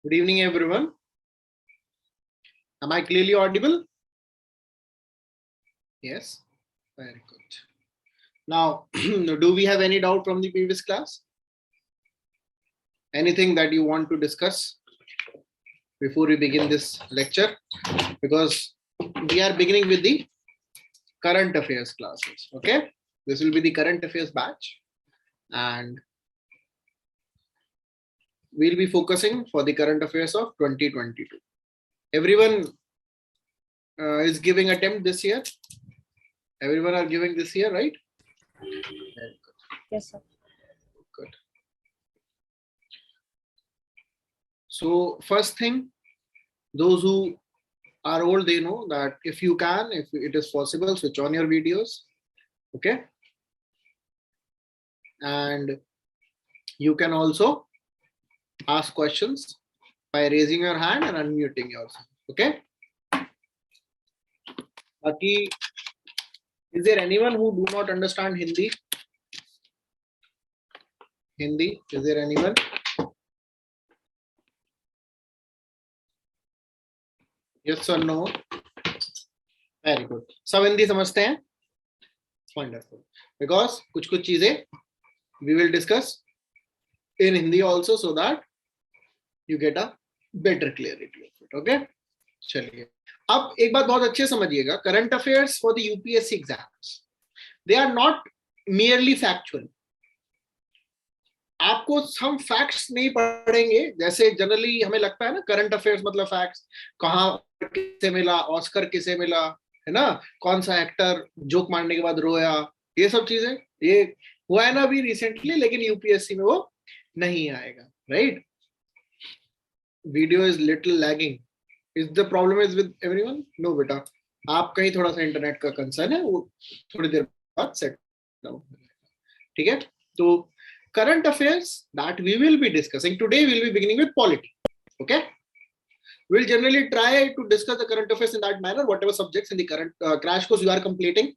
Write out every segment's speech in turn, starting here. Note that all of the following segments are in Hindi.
Good evening, everyone. Am I clearly audible? Yes. Very good. Now, do we have any doubt from the previous class? Anything that you want to discuss before we begin this lecture? Because we are beginning with the current affairs classes. Okay. This will be the current affairs batch. And we'll be focusing for the current affairs of 2022. Everyone is giving attempt this year. Everyone are giving this year, right? Very good. Yes, sir. Good. So first thing, those who are old, they know that if you can, if it is possible, switch on your videos. Okay. And you can also ask questions by raising your hand and unmuting yourself. Okay. Aki, is there anyone who do not understand Hindi? Hindi, is there anyone? Yes or no? Very good. सब हिंदी समझते हैं? Wonderful. Because कुछ चीजें we will discuss in Hindi also so that you get a better clarity of it. Okay? चलिए. अब एक बात बहुत अच्छे समझिएगा. Current affairs for the UPSC exams, they are not merely factual. आपको हम फैक्ट्स नहीं पढ़ेंगे जैसे जनरली हमें लगता है ना. करंट अफेयर्स मतलब फैक्ट्स, कहाँ किसे मिला, ऑस्कर किसे मिला, है ना, कौन सा एक्टर जोक मारने के बाद रोया, ये सब चीजें ये हुआ है ना अभी रिसेंटली, लेकिन यूपीएससी में वो नहीं आएगा. Right. Video is little lagging. Is the problem is with everyone? No बेटा, आप कहीं थोड़ा सा इंटरनेट का कंसर्न है, वो थोड़ी देर बाद सेट डाउन. ठीक है. तो current affairs that we will be discussing today, we'll be beginning with polity. Okay. We'll generally try to discuss the current affairs in that manner. Whatever subjects in the current crash course you are completing,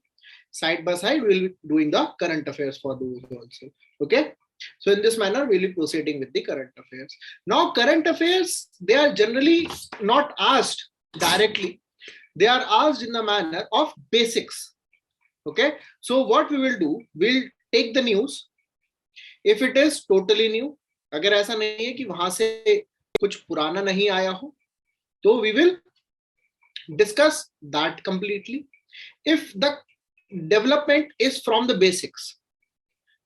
side by side we'll be doing the current affairs for those also. Okay. So in this manner we'll be proceeding with the current affairs. Now current affairs, they are generally not asked directly. They are asked in the manner of basics. Okay. So what we will do, we'll take the news. If it is totally new, अगर ऐसा नहीं है कि वहां से कुछ पुराना नहीं आया हो, तो we will discuss that completely. If the development is from the basics,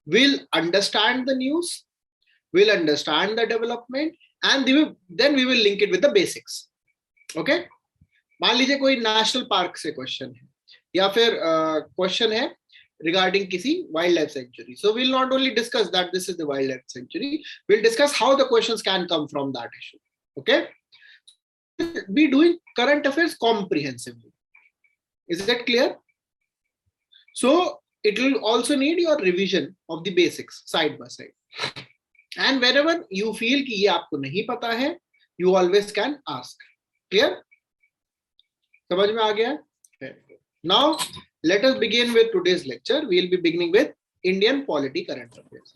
we'll understand the news, we'll understand the development, and then we will link it with the basics. Okay. मान लीजिए कोई नेशनल पार्क से क्वेश्चन है, या फिर क्वेश्चन है regarding kisi wildlife sanctuary. So we'll not only discuss that this is the wildlife sanctuary, we'll discuss how the questions can come from that issue. Okay. We'll be doing current affairs comprehensively. Is that clear? So it will also need your revision of the basics side by side. And wherever you feel ki ye aapko nahi pata hai, you always can ask. Clear? Samajh mein aa gaya? Now let us begin with today's lecture. We will be beginning with Indian polity current affairs.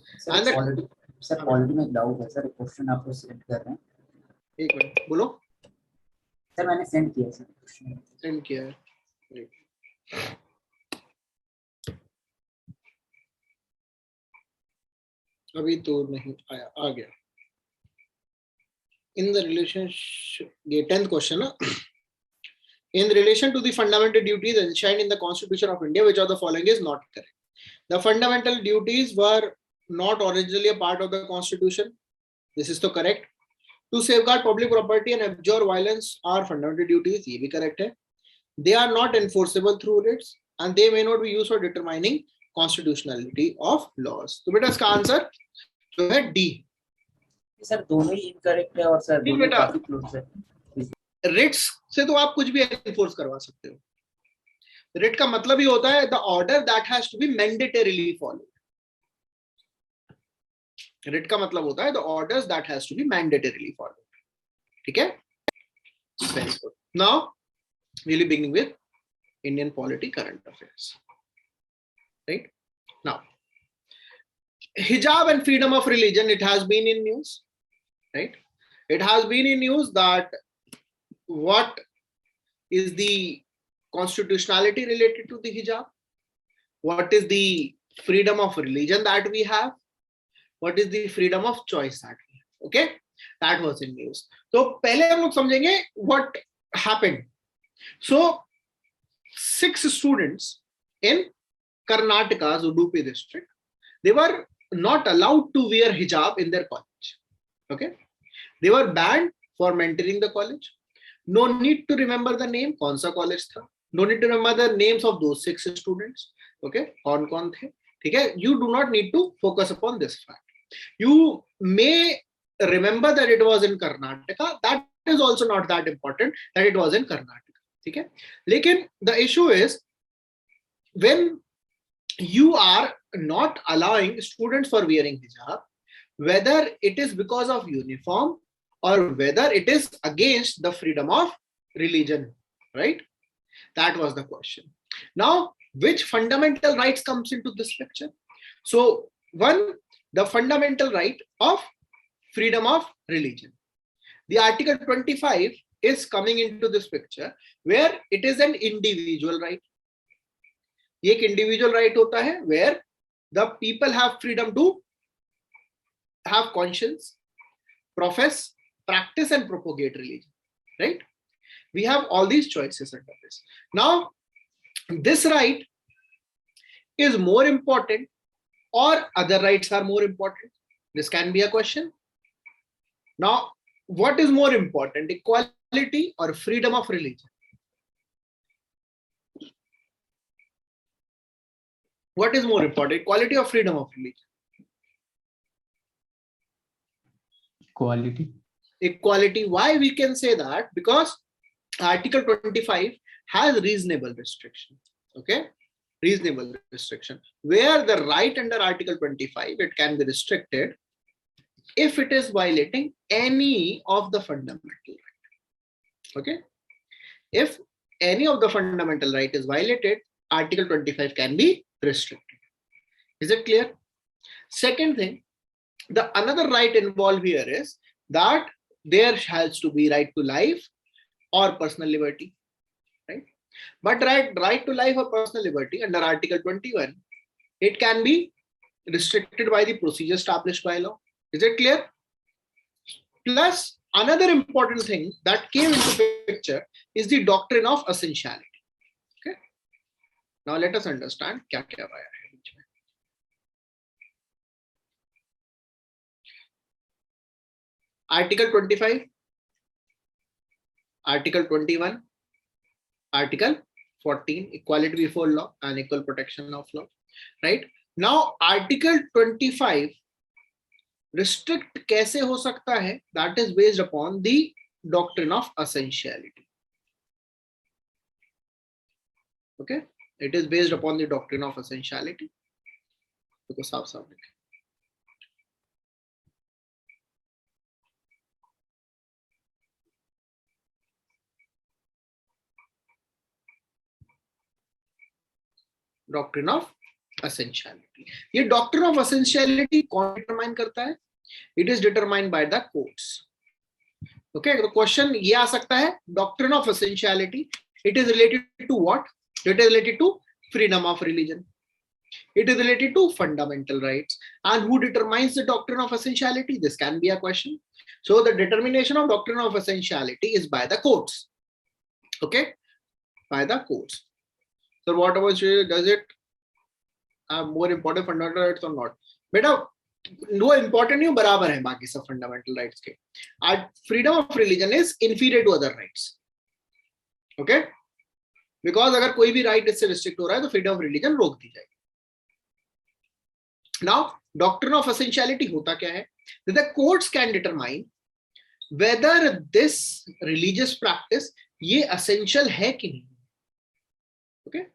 Sir polity में डाउट है सर, क्वेश्चन आपको सेंड कर रहे हैं. एक मिनट बोलो. सर मैंने सेंड किया सर. सेंड किया है. अभी तो नहीं आया, आ गया. इन द रिलेशनशिप, ये 10th क्वेश्चन ना. In relation to the fundamental duties enshrined in the Constitution of India, which of the following is not correct? The fundamental duties were not originally a part of the Constitution. This is so correct. To safeguard public property and abjure violence are fundamental duties. ये भी correct है. They are not enforceable through writs, and they may not be used for determining constitutionality of laws. तो बेटा इसका आंसर जो है D. सर दोनों ही इनकरेक्ट है और सर दोनों काफी क्लोज है. रिट्स से तो आप कुछ भी एनफोर्स करवा सकते हो. रिट का मतलब ही होता है the order that has to be mandatorily followed. Writ का मतलब होता है the orders that has to be mandatorily followed. ठीक है. Very good. Now we will be beginning with Indian polity current affairs. Right. Now hijab and freedom of religion, it has been in news, right? It has been in news that what is the constitutionality related to the hijab, what is the freedom of religion that we have, what is the freedom of choice that we have. Okay, that was in news. So पहले हम लोग समझेंगे what happened. So 6 students in Karnataka's Udupi district, they were not allowed to wear hijab in their college. Okay, they were banned from entering the college. No need to remember the name, कौन सा college था. No need to remember the names of those 6 students. Okay, कौन कौन थे. ठीक है, you do not need to focus upon this fact. You may remember that it was in Karnataka. That is also not that important that it was in Karnataka. ठीक है, लेकिन the issue is when you are not allowing students for wearing hijab, whether it is because of uniform or whether it is against the freedom of religion, right? That was the question. Now, which fundamental rights comes into this picture? So, one, the fundamental right of freedom of religion. The Article 25 is coming into this picture where it is an individual right. एक individual right होता है where the people have freedom to have conscience, profess, practice and propagate religion, right? We have all these choices under this. Now, this right is more important or other rights are more important? This can be a question. Now, what is more important, equality or freedom of religion? What is more important, equality or freedom of religion? Equality. Equality. Why we can say that? Because Article 25 has reasonable restriction. Okay, reasonable restriction. Where the right under Article 25, it can be restricted if it is violating any of the fundamental right. Okay, if any of the fundamental right is violated, Article 25 can be restricted. Is it clear? Second thing, the another right involved here is that there has to be right to life or personal liberty, right? But right to life or personal liberty under Article 21, it can be restricted by the procedure established by law. Is it clear? Plus, another important thing that came into picture is the doctrine of essentiality. Okay. Now let us understand क्या क्या आया है बीच में. Article 25, Article 21, Article 14, equality before law and equal protection of law, right? Now, Article 25 restrict कैसे हो सकता है? That is based upon the doctrine of essentiality. Okay, it is based upon the doctrine of essentiality. Because साफ डॉक्ट्रिन ऑफ essentiality. ये डॉक्ट्रिन ऑफ essentiality कौन डिटरमाइन करता है? It is determined by the courts. Okay, तो क्वेश्चन ये आ सकता है, doctrine of essentiality, it is related to what? It is related to freedom of religion. It is related to fundamental rights. And who determines the doctrine of essentiality? This can be a question. So the determination of doctrine of essentiality is by the courts. Okay, by the courts. So what about does it have more important fundamental rights or not? बेटा वो important नहीं, बराबर है बाकी सब fundamental rights के. Freedom of religion is inferior to other rights. Okay, because अगर कोई भी right इससे restrict हो रहा है तो freedom of religion रोक दी जाएगी. Now, doctrine of essentiality होता क्या है? The courts can determine whether this religious practice ये essential है कि नहीं. Okay,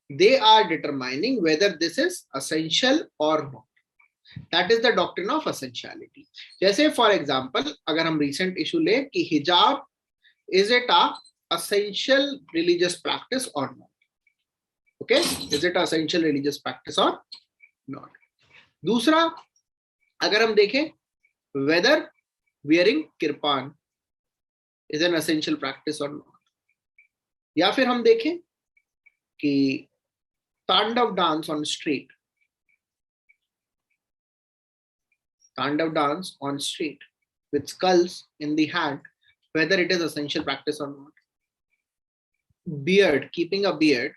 they are determining whether this is essential or not. That is the doctrine of essentiality. जैसे for example, अगर हम recent issue ले कि hijab, is it a essential religious practice or not? Okay, is it a essential religious practice or not? दूसरा, अगर हम देखें whether wearing kirpan is an essential practice or not? या फिर हम देखें कि तांडव डांस on street, तांडव dance on street with skulls in the hand, whether it is essential practice or not. Beard, keeping a beard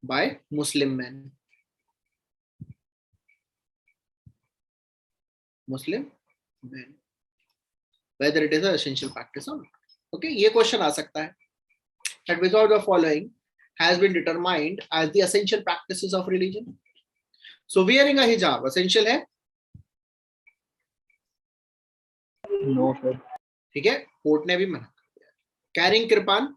by Muslim men. Muslim men, whether it is an essential practice or not. Okay, ये question आ सकता है. That which of the following has been determined as the essential practices of religion? So wearing a hijab essential है? No, sir. ठीक है, कोर्ट ने भी मना कर दिया. Carrying kirpan?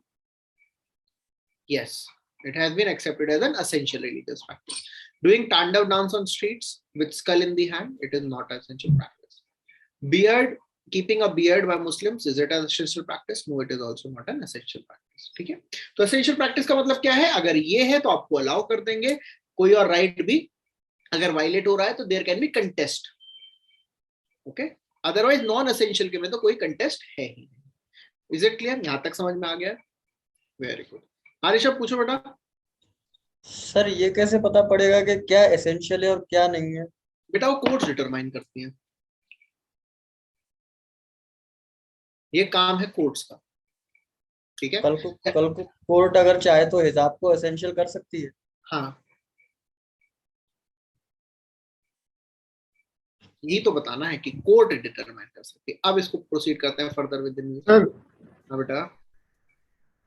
Yes, it has been accepted as an essential religious practice. Doing tandav dance on streets with skull in the hand, it is not an essential practice. Beard, keeping a beard by Muslims, is it an essential practice? No, it is also not an essential practice. ठीक है, तो essential practice का मतलब क्या है? अगर ये है तो आपको अलाउ कर देंगे, कोई और राइट भी अगर वायलेट हो रहा है तो there can be contest. Okay, otherwise non essential के में तो कोई कंटेस्ट है ही नहीं. Is it clear? यहां तक समझ में आ गया? Very good. आरिश पूछो बेटा. सर ये कैसे पता पड़ेगा कि क्या एसेंशियल है और क्या नहीं है? बेटा वो कोर्ट्स डिटरमाइन करती हैं, ये काम है कोर्ट्स का. ठीक है, कल को कोर्ट अगर चाहे तो हिजाब को एसेंशियल कर सकती है. हाँ, यही तो बताना है कि कोर्ट डिटरमाइन कर सकती है. अब इसको प्रोसीड करते हैं further with the news. Sir हाँ बेटा.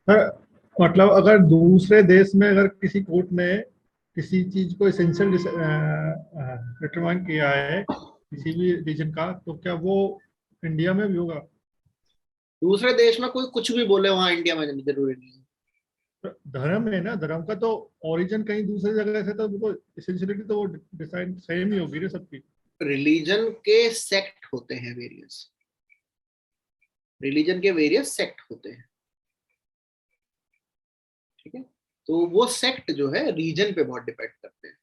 सर मतलब अगर दूसरे देश में अगर किसी कोर्ट ने किसी चीज को एसेंशियल डिटरमाइन किया है किसी भी रीजन का, तो क्या वो इंडिया में भी होगा? दूसरे देश में कोई कुछ भी बोले वहां इंडिया में जरूरी नहीं है. धर्म है ना, धर्म का तो ओरिजिन कहीं दूसरी जगह से, तो वो एसेंशियलिटी तो वो डिसाइड सेम ही होगी ना सबकी. रिलीजन के सेक्ट होते हैं वेरियस, रिलीजन के वेरियस सेक्ट होते हैं. ठीक है, तो वो सेक्ट जो है रीजन पे बहुत डिपेंड करते हैं.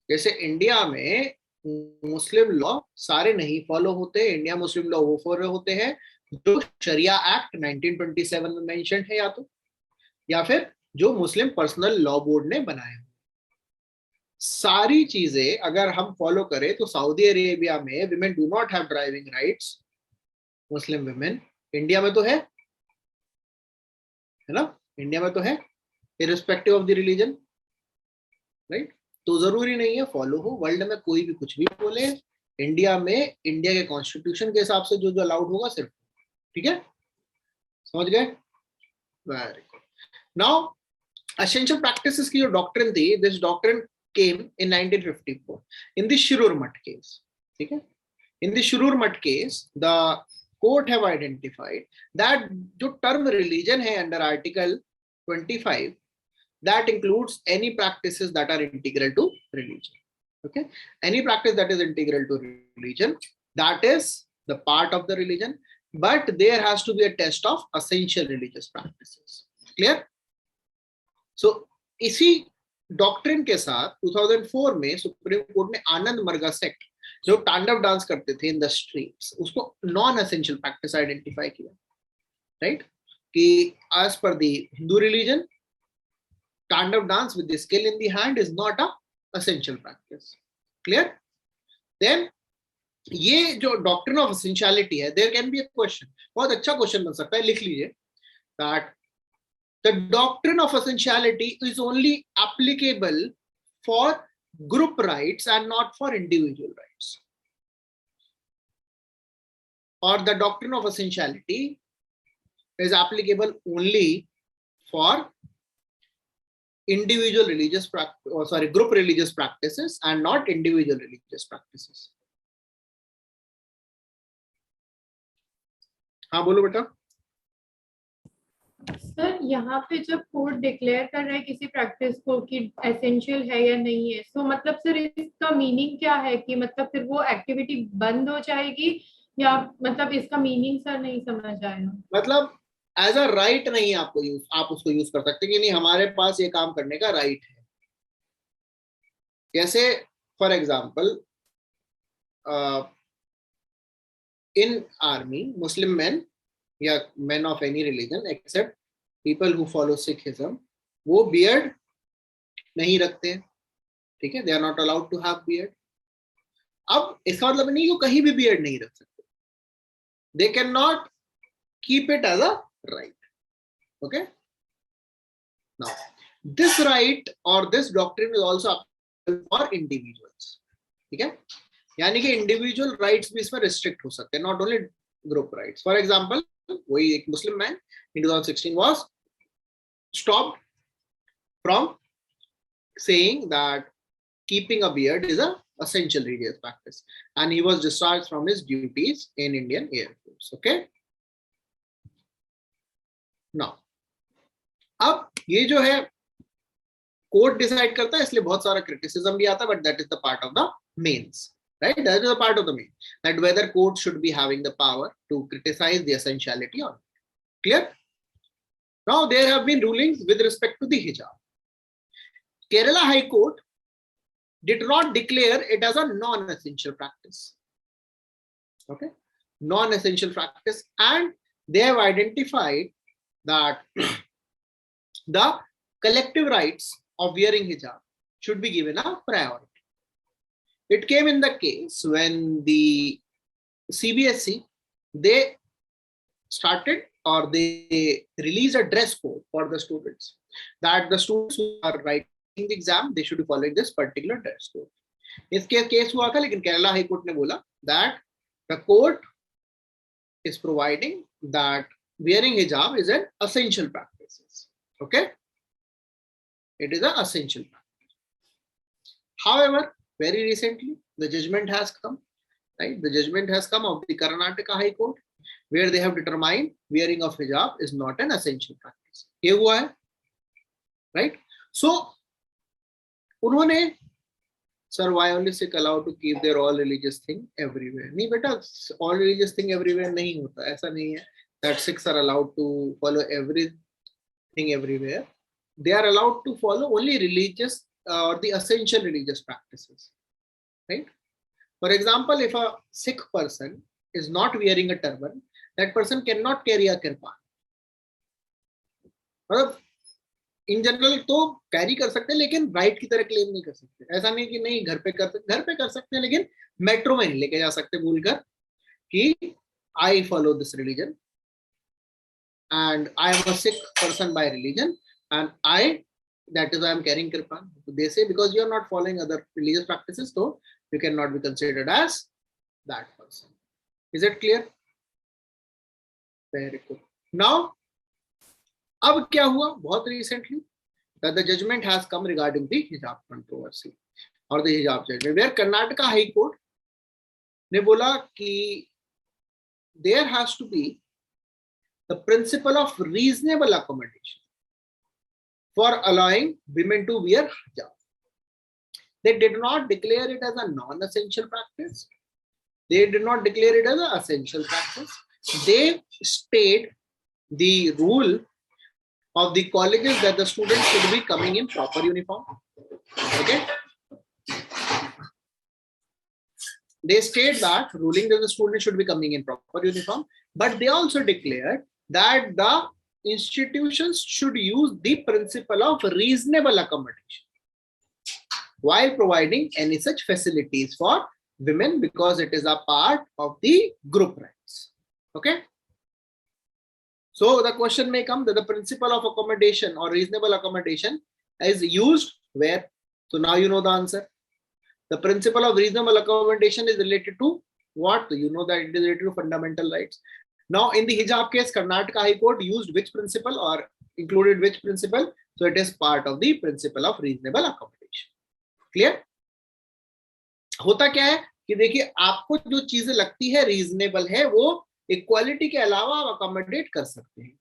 जैसे इंडिया में मुस्लिम लॉ सारे नहीं फॉलो होते. इंडिया मुस्लिम लॉ वो फॉलो होते हैं जो शरिया एक्ट 1927 में मेंशन है, या फिर जो मुस्लिम पर्सनल लॉ बोर्ड ने बनाया. सारी चीजें अगर हम फॉलो करें तो सऊदी अरेबिया में women do not have driving rights. Muslim women India में तो है ना, इंडिया में तो है, irrespective of the religion, right. तो जरूरी नहीं है फॉलो हो. वर्ल्ड में कोई भी कुछ भी बोले, इंडिया में इंडिया के कॉन्स्टिट्यूशन के हिसाब से जो जो अलाउड होगा सिर्फ. ठीक है, समझ गए? Very good. Now essential practices की जो डॉक्ट्रिन थी, this doctrine came in 1954 in the Shirur Mutt case. ठीक है, in the Shirur Mutt case the court have identified that जो term religion है under article 25, that includes any practices that are integral to religion. Okay, any practice that is integral to religion, that is the part of the religion, but there has to be a test of essential religious practices. Clear? So इसी डॉक्ट्रिन के साथ 2004 में सुप्रीम कोर्ट ने आनंद मरगा सेक्ट जो तांडव डांस करते थे इन द स्ट्रीट्स, उसको नॉन एसेंशियल प्रैक्टिस आइडेंटिफाई किया. राइट, कि as per the Hindu religion tandav dance with the skill in the hand is not a essential practice. Clear? Then ये जो डॉक्ट्रिन ऑफ एसेंशियलिटी है, there can be a question, बहुत अच्छा क्वेश्चन बन सकता है, लिख लीजिए, that the doctrine of essentiality is only applicable for group rights and not for individual rights. Or the doctrine of essentiality is applicable only for individual religious group religious practices and not individual religious practices. हाँ बोलो बेटा. सर यहाँ पे जब कोर्ट डिक्लेयर कर रहा है किसी प्रैक्टिस को कि एसेंशियल है या नहीं है, तो मतलब सर इसका मीनिंग क्या है कि मतलब फिर वो एक्टिविटी बंद हो जाएगी, या मतलब इसका मीनिंग सर नहीं समझ आया. मतलब एज अ राइट नहीं आपको यूज, आप उसको यूज कर सकते कि नहीं हमारे पास ये काम करने का राइट है. जैसे for example in army, Muslim men या men of any religion except people who follow Sikhism, वो beard नहीं रखते, ठीक है, they are not allowed to have beard. अब इसका मतलब नहीं कि कहीं भी beard नहीं रख सकते, they cannot keep it as a right. Okay, now this right or this doctrine is also applicable for individuals, ठीक है, यानी कि individual rights भी इसमें restrict हो सकते हैं, not only group rights. For example, वही एक Muslim man in 2016 was stopped from saying that keeping a beard is a essential religious practice, and he was discharged from his duties in Indian Air Force. Okay, now अब ये जो है कोर्ट डिसाइड करता है, इसलिए बहुत सारा क्रिटिसिज्म भी आता है, but that is the part of the mains, right? That is a part of the main, that whether court should be having the power to criticize the essentiality or not. Clear? Now there have been rulings with respect to the hijab. Kerala High Court did not declare it as a non-essential practice. Okay, non-essential practice, and they have identified that the collective rights of wearing hijab should be given a priority. It came in the case when the CBSE, they started or they released a dress code for the students, that the students who are writing the exam, they should be following this particular dress code. इसके केस हुआ था, लेकिन केरला हाई कोर्ट ने बोला that the court is providing that wearing hijab is an essential practice. Okay, it is an essential practice. However, very recently, the judgment has come, right? The judgment has come of the Karnataka High Court, where they have determined wearing of hijab is not an essential practice. ये हुआ है, right? So, उन्होंने, sir, why only Sikh allowed to keep their all religious thing everywhere? नहीं बेटा, all religious thing everywhere नहीं होता, ऐसा नहीं है that Sikhs are allowed to follow everything everywhere. They are allowed to follow only religious or the essential religious practices, right? For example, if a Sikh person is not wearing a turban, that person cannot carry a kirpan. मतलब in general तो कैरी कर सकते हैं, लेकिन राइट की तरह क्लेम नहीं कर सकते. ऐसा नहीं कि नहीं घर पे कर सकते हैं, लेकिन मेट्रो में नहीं लेके जा सकते बोलकर कि I follow this religion and I am a Sikh person by religion and that is why I am carrying kirpan. They say because you are not following other religious practices, so you cannot be considered as that person. Is it clear? Very good. Now, अब क्या हुआ? बहुत recently, that the judgment has come regarding the hijab controversy or the hijab judgment, where Karnataka High Court ने बोला कि there has to be the principle of reasonable accommodation for allowing women to wear hijab. They did not declare it as a non-essential practice. They did not declare it as an essential practice. They state the rule of the colleges that the students should be coming in proper uniform. Okay. They state that ruling that the students should be coming in proper uniform, but they also declared that the institutions should use the principle of reasonable accommodation while providing any such facilities for women, because it is a part of the group rights. Okay. So the question may come that the principle of accommodation or reasonable accommodation is used where? So now you know the answer. The principle of reasonable accommodation is related to what? You know that it is related to fundamental rights. Now in the hijab case, Karnataka High Court used which principle or included which principle? So it is part of the principle of reasonable accommodation. Clear? होता क्या है कि देखिए आपको जो चीजें लगती है रीजनेबल है वो इक्वालिटी के अलावा आप अकोमोडेट कर सकते हैं.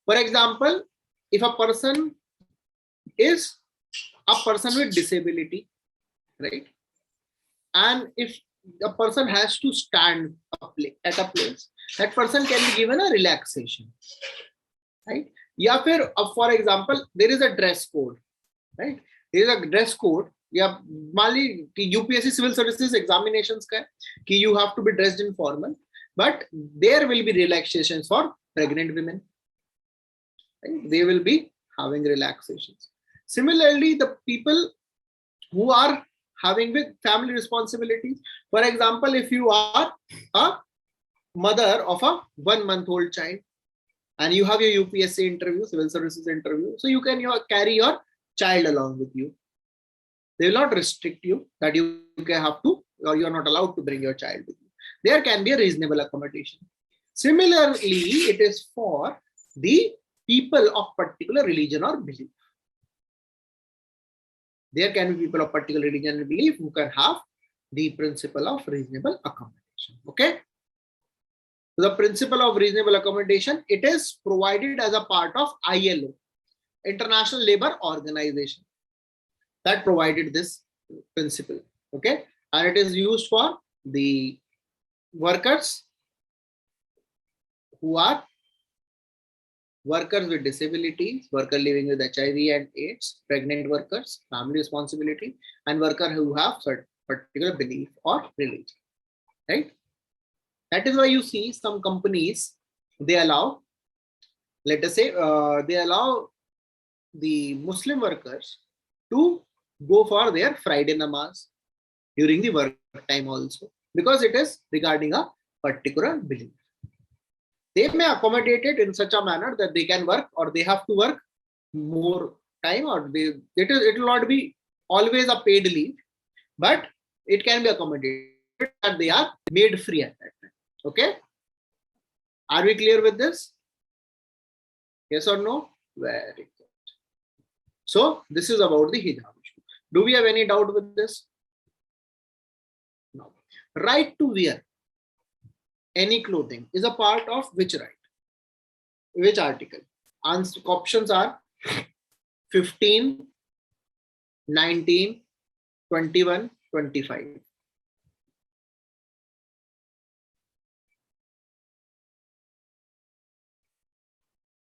For example, if a person is a person with disability, right, and if a person has to stand at a place, that person can be given a relaxation, right? या फिर, for example, there is a dress code, right? There is a dress code या मान ली कि यूपीएससी सिविल सर्विसेज एग्जामिनेशंस का है कि you have to be dressed in formal, but there will be relaxations for pregnant women. They will be having relaxations. Similarly, the people who are having with family responsibilities, for example, if you are a mother of a 1-month-old child and you have your UPSC interview, civil services interview, so you can carry your child along with you. They will not restrict you that you can have to, or you are not allowed to bring your child with you. There can be a reasonable accommodation. Similarly, it is for the people of particular religion or belief. There can be people of particular religion and belief who can have the principle of reasonable accommodation. Okay. So the principle of reasonable accommodation, it is provided as a part of ILO, International Labour Organization, that provided this principle. Okay. And it is used for the workers who are workers with disabilities, worker living with HIV and AIDS, pregnant workers, family responsibility, and worker who have certain particular belief or religion, right? That is why you see some companies, they allow, let us say, they allow the Muslim workers to go for their Friday namaz during the work time also, because it is regarding a particular belief. They may accommodate it in such a manner that they can work, or they have to work more time, or it will not be always a paid leave, but it can be accommodated that they are made free at that time. Okay, are we clear with this? Yes or no? Very good. So this is about the hijab issue. Do we have any doubt with this? No. Right to wear any clothing is a part of which right? Which article? Options are 15, 19, 21, 25.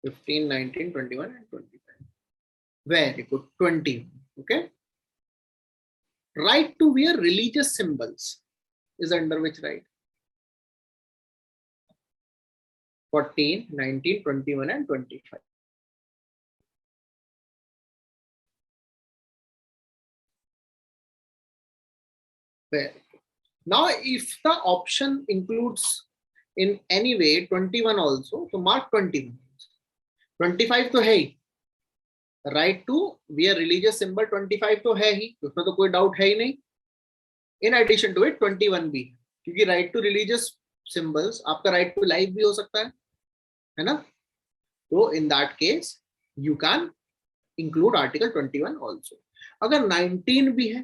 (15, 19, 21 and 25). Very good. 20. Okay. Right to wear religious symbols is under which right? 14, 19, 21 and 25. Very good. Now, if the option includes in any way 21 also, so mark 21. 25 तो है ही, right to wear religious symbol 25 तो है ही, उसमें तो कोई doubt है ही नहीं. In addition to it 21 भी, क्योंकि right to religious symbols आपका right to life भी हो सकता है ना? तो in that case you can include article 21 also. अगर 19 भी है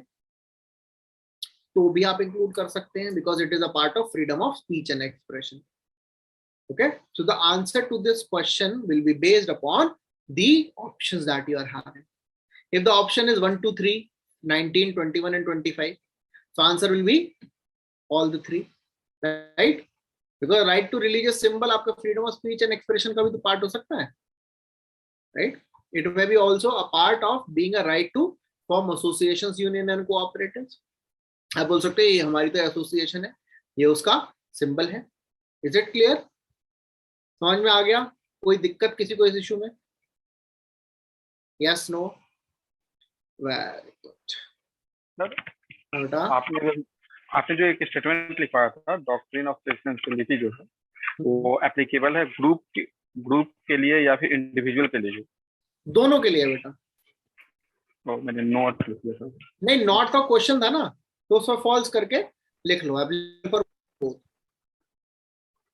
तो भी आप include कर सकते हैं, because it is a part of freedom of speech and expression. Okay, so the answer to this question will be based upon the options that you are having. If the option is 1, 2, 3, 19, 21 and 25, so answer will be all the three, right? Because right to religious symbol आपका freedom of speech and expression का भी तो part हो सकता है, right? It may be also a part of being a right to form associations, union and cooperatives. आप बोल सकते हैं ये हमारी तो एसोसिएशन है, ये उसका सिंबल है. Is it clear? समझ में आ गया? कोई दिक्कत किसी को इस इशू में? Yes, no? Very good. आपने जो एक स्टेटमेंट लिखवाया था, डॉक्ट्रिन ऑफ प्रेसिडेंशियलिटी जो है वो एप्लीकेबल है ग्रुप के लिए या फिर इंडिविजुअल के लिए? दोनों के लिए बेटा. मैंने नॉट लिख दिया था. नहीं, नॉट का क्वेश्चन था ना, तो उसमें फॉल्स करके लिख लो. Applicable for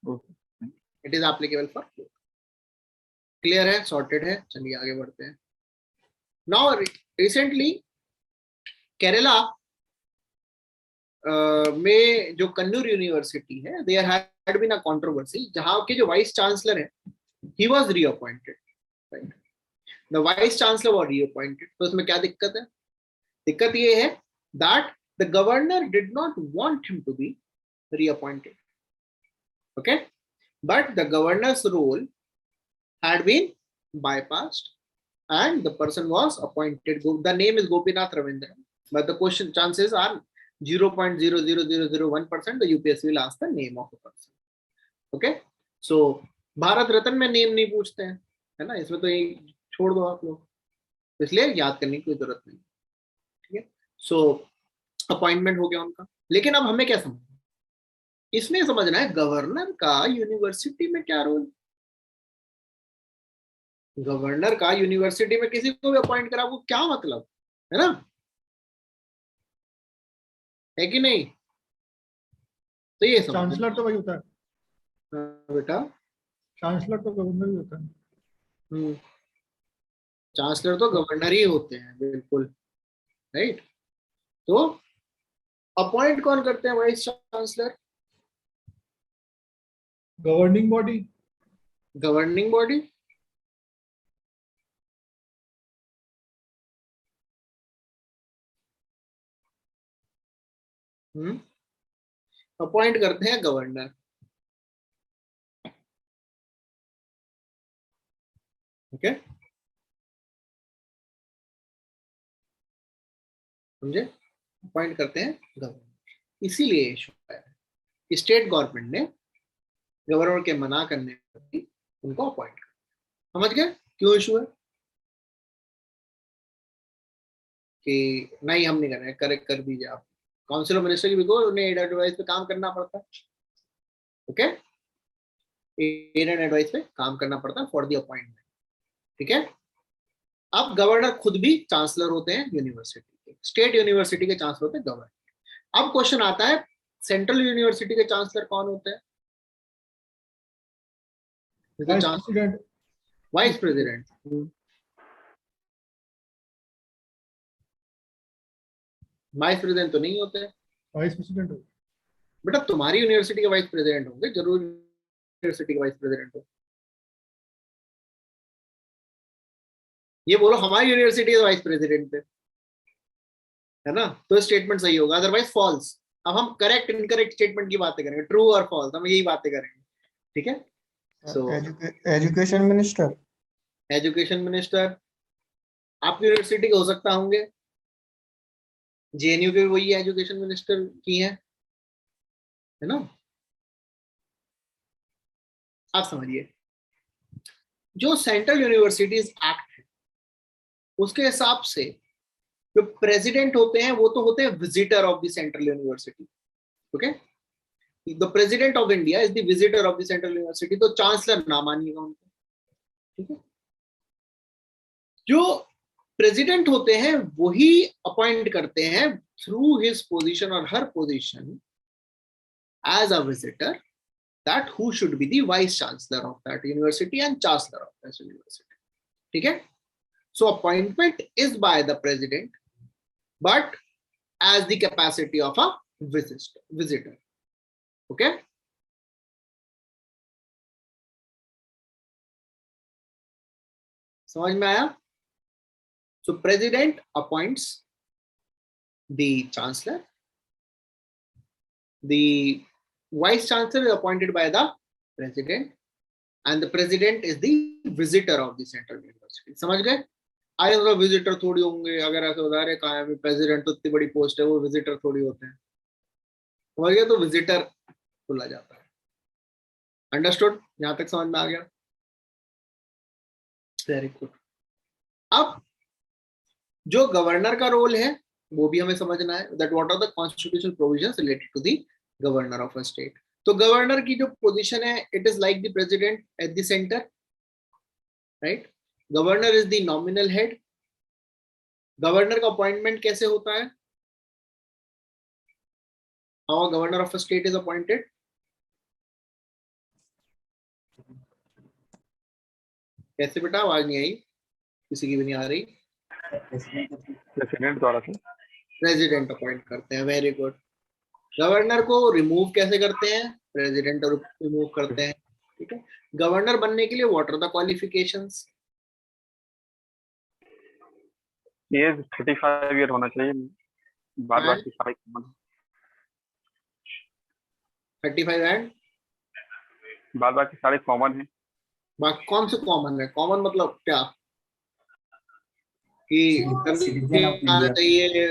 both. It is applicable for both. Clear है? सॉर्टेड है. चलिए आगे बढ़ते हैं. नाउ रिसेंटली केरला में जो कन्नूर यूनिवर्सिटी है, there had been a controversy, जहां के जो वाइस चांसलर है, he was reappointed, right? The vice chancellor was reappointed. तो इसमें क्या दिक्कत है? दिक्कत ये है that the governor did not want him to be reappointed. Okay, but the governor's role had been bypassed and the person was appointed. The name is Gopinath Ravindran. but the question chances are 0.00001% the UPSC will ask the name of a person. Okay, so Bharat Ratna में नेम नहीं पूछते हैं, है ना, इसमें तो ये छोड़ दो आप लोग, इसलिए याद करने की कोई जरूरत नहीं। ठीक है, सो अपॉइंटमेंट हो गया उनका। लेकिन अब हमें क्या समझना, इसमें समझना है गवर्नर का यूनिवर्सिटी में क्या रोल। गवर्नर का यूनिवर्सिटी में किसी को भी अपॉइंट करा, वो क्या मतलब है ना, है कि नहीं? तो ये चांसलर तो वही होता है बेटा, चांसलर तो गवर्नर ही होता है। चांसलर तो गवर्नर ही होते हैं, बिल्कुल राइट। तो अपॉइंट कौन करते हैं vice chancellor? Governing body. Governing body, appoint करते हैं गवर्नर। ओके, समझे? अपॉइंट करते हैं गवर्नर। इसीलिए इशू है, स्टेट गवर्नमेंट ने गवर्नर के मना करने पर भी उनको अपॉइंट कर। समझ गए क्यों इशू है? कि नहीं हम नहीं कर रहे, करेक्ट कर दीजिए आप। काउंसिल ऑफ मिनिस्टर की बिकॉज उन्हें एड एडवाइस पे काम करना पड़ता है। ओके, एड एंड एडवाइस पे काम करना पड़ता है फॉर द अपॉइंटमेंट। ठीक है, अब गवर्नर खुद भी चांसलर होते हैं यूनिवर्सिटी के, स्टेट यूनिवर्सिटी के चांसलर होते हैं गवर्नर। अब क्वेश्चन आता है सेंट्रल यूनिवर्सिटी के चांसलर कौन होते हैं? Vice president. वाइस प्रेसिडेंट तो नहीं होते। वाइस प्रेसिडेंट हो बेटा तुम्हारी यूनिवर्सिटी के वाइस प्रेसिडेंट होंगे, जरूर यूनिवर्सिटी के वाइस प्रेसिडेंट हो। ये बोलो हमारी यूनिवर्सिटी के वाइस प्रेसिडेंट है ना, तो स्टेटमेंट सही होगा, अदरवाइज फॉल्स। अब हम करेक्ट इनकरेक्ट स्टेटमेंट की बातें करेंगे, ट्रू और फॉल्स, हम यही बातें करेंगे। ठीक है, so education minister. Education minister आपकी यूनिवर्सिटी के हो सकता होंगे, जेएनयू के वही एजुकेशन मिनिस्टर की है ना। आप समझिए, जो सेंट्रल यूनिवर्सिटीज एक्ट है उसके हिसाब से जो प्रेसिडेंट होते हैं वो तो होते हैं visitor of the central university. Okay, the president of India is the visitor of the central university, तो चांसलर ना मानिएगा उनको। ठीक है, जो प्रेसिडेंट होते हैं वही अपॉइंट करते हैं थ्रू हिज पोजीशन और हर position as a visitor that who should be the vice chancellor of that university and chancellor of that university. ठीक है, so appointment is by the president but as the capacity of a visitor. Okay, समझ में आया? So president appoints the chancellor, the vice chancellor is appointed by the president and the president is the visitor of the central university. समझ गए? आए मतलब विजिटर थोड़ी होंगे, अगर ऐसे बता रहे कहा है प्रेसिडेंट तो इतनी बड़ी पोस्ट है, वो विजिटर थोड़ी होते हैं। समझ गए? तो विजिटर बोला जाता है। अंडरस्टूड? यहां तक समझ में आ गया? Very good. अब जो गवर्नर का रोल है वो भी हमें समझना है, that what are the constitutional provisions related to the governor of a state. तो गवर्नर की जो पोजीशन है, it is like the president at the centre, right? Governor is the nominal head. Governor का अपॉइंटमेंट कैसे होता है? How governor of a state is appointed? कैसे बेटा? आवाज नहीं आई, किसी की भी नहीं आ रही। प्रेसिडेंट द्वारा से प्रेसिडेंट अपॉइंट करते हैं। Very good. गवर्नर को रिमूव कैसे करते हैं? प्रेसिडेंट रिमूव करते हैं। ठीक है, गवर्नर बनने के लिए what are the qualifications? As 35 year होना चाहिए, बाद बाकी सारे कॉमन। 35 एंड बाद बाकी सारे कॉमन है। कौन से कॉमन है? कॉमन मतलब क्या? कि Citizen of India. चाहिए,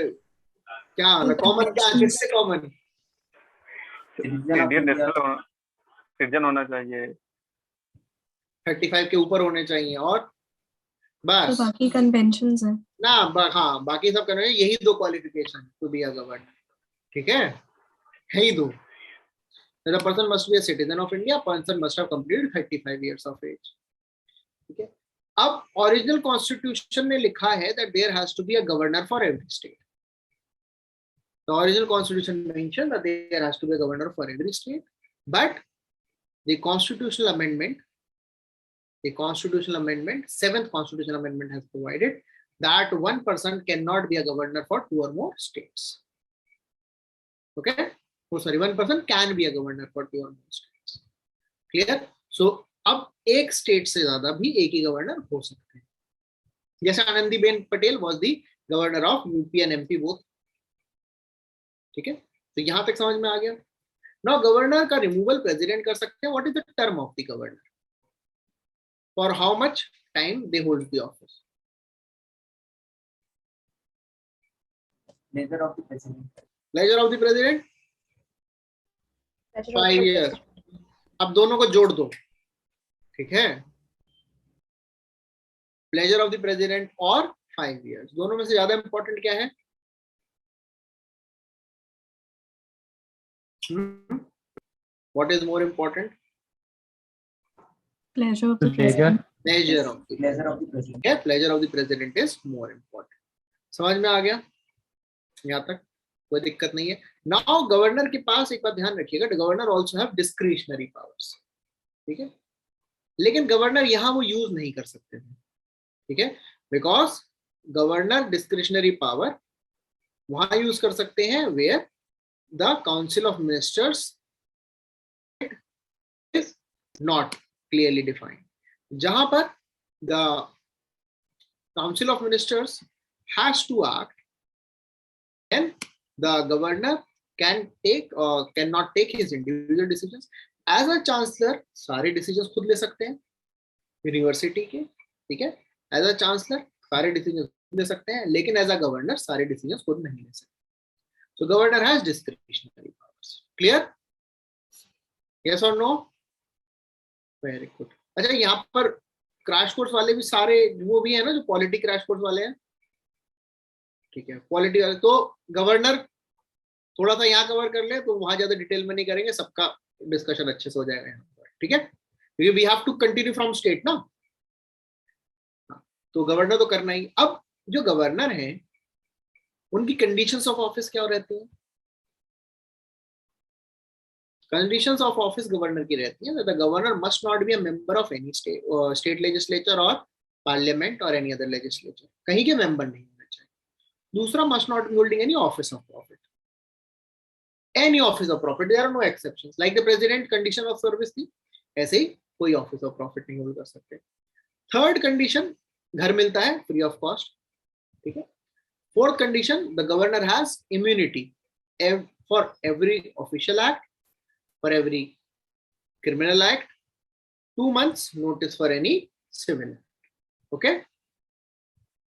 क्या कॉमन, क्या किससे कॉमन? इंडियन नेशनल सिटीजन होना चाहिए, 35 के ऊपर होने चाहिए, और तो बस बाकी कन्वेंशंस हैं। ना। हाँ, बाकी सब करने, यही दो qualification to be a governor, ठीक है, यही दो। The person must be a citizen of India, person must have completed 35 years of age, ठीक है। अब ओरिजिनल कॉन्स्टिट्यूशन ने लिखा है that there has to be a governor for every state. The original constitution mentioned that there has to be a governor for every state, but the constitutional amendment, seventh constitutional amendment has provided that one person cannot be a governor for 2 or more states. Okay? Oh, sorry, one person can be a governor for 2 or more states. Clear? So, अब एक स्टेट से ज्यादा भी एक ही गवर्नर हो सकते हैं, जैसे Anandiben Patel was the governor of UP and MP both, ठीक है। तो यहां तक समझ में आ गया। नाउ गवर्नर का रिमूवल प्रेसिडेंट कर सकते हैं। What is the term of the governor, for how much time they hold the office? Pleasure of the president. Pleasure of the president 5 years। अब दोनों को जोड़ दो, ठीक है, प्लेजर ऑफ द प्रेसिडेंट और 5 years, दोनों में से ज्यादा इंपॉर्टेंट क्या है? What is more important? Pleasure of the president. Pleasure of the Pleasure of the president. yeah, pleasure of the president is more important. समझ में आ गया? यहाँ तक कोई दिक्कत नहीं है। नाउ गवर्नर के पास एक बात ध्यान रखिएगा, governor also have discretionary powers, ठीक है, लेकिन गवर्नर यहाँ वो यूज नहीं कर सकते थे, ठीक है, बिकॉज गवर्नर डिस्क्रिशनरी पावर वहां यूज कर सकते हैं where the council of ministers is not clearly defined, जहां पर the council of ministers has to act and the governor can take or cannot take his individual decisions. As a chancellor सारे decisions खुद ले सकते हैं यूनिवर्सिटी के, ठीक है, as a chancellor सारे decisions खुद ले सकते हैं, लेकिन as a governor सारे decisions खुद नहीं ले सकते। So governor has discretionary powers. Clear? Yes or no? Very good. अच्छा, यहाँ पर क्रैश कोर्स वाले भी सारे वो भी है ना, जो पॉलिटी क्रैश कोर्स वाले हैं, ठीक है, पॉलिटी वाले, तो गवर्नर थोड़ा सा यहाँ कवर कर ले, तो वहां ज्यादा डिटेल में नहीं करेंगे, सबका डिस्कशन अच्छे से हो जाएगा यहाँ पर, ठीक है, क्योंकि we have to continue from state ना, तो गवर्नर तो करना ही। अब जो गवर्नर है उनकी कंडीशंस ऑफ ऑफिस क्या रहती है? कंडीशंस ऑफ ऑफिस गवर्नर की रहती है, the governor must not be a member of any state legislature और पार्लियामेंट और एनी अदर लेजिस्लेचर, कहीं के मेंबर नहीं। दूसरा, must not be holding any office of profit. Any office of profit, there are no exceptions. Like the president condition of service थी, ऐसे ही कोई office of profit नहीं होल्ड कर सकते। थर्ड कंडीशन, घर मिलता है फ्री ऑफ कॉस्ट, ठीक है। Fourth condition, the governor has immunity for every official act, for every criminal act, 2 months notice for any civil, okay.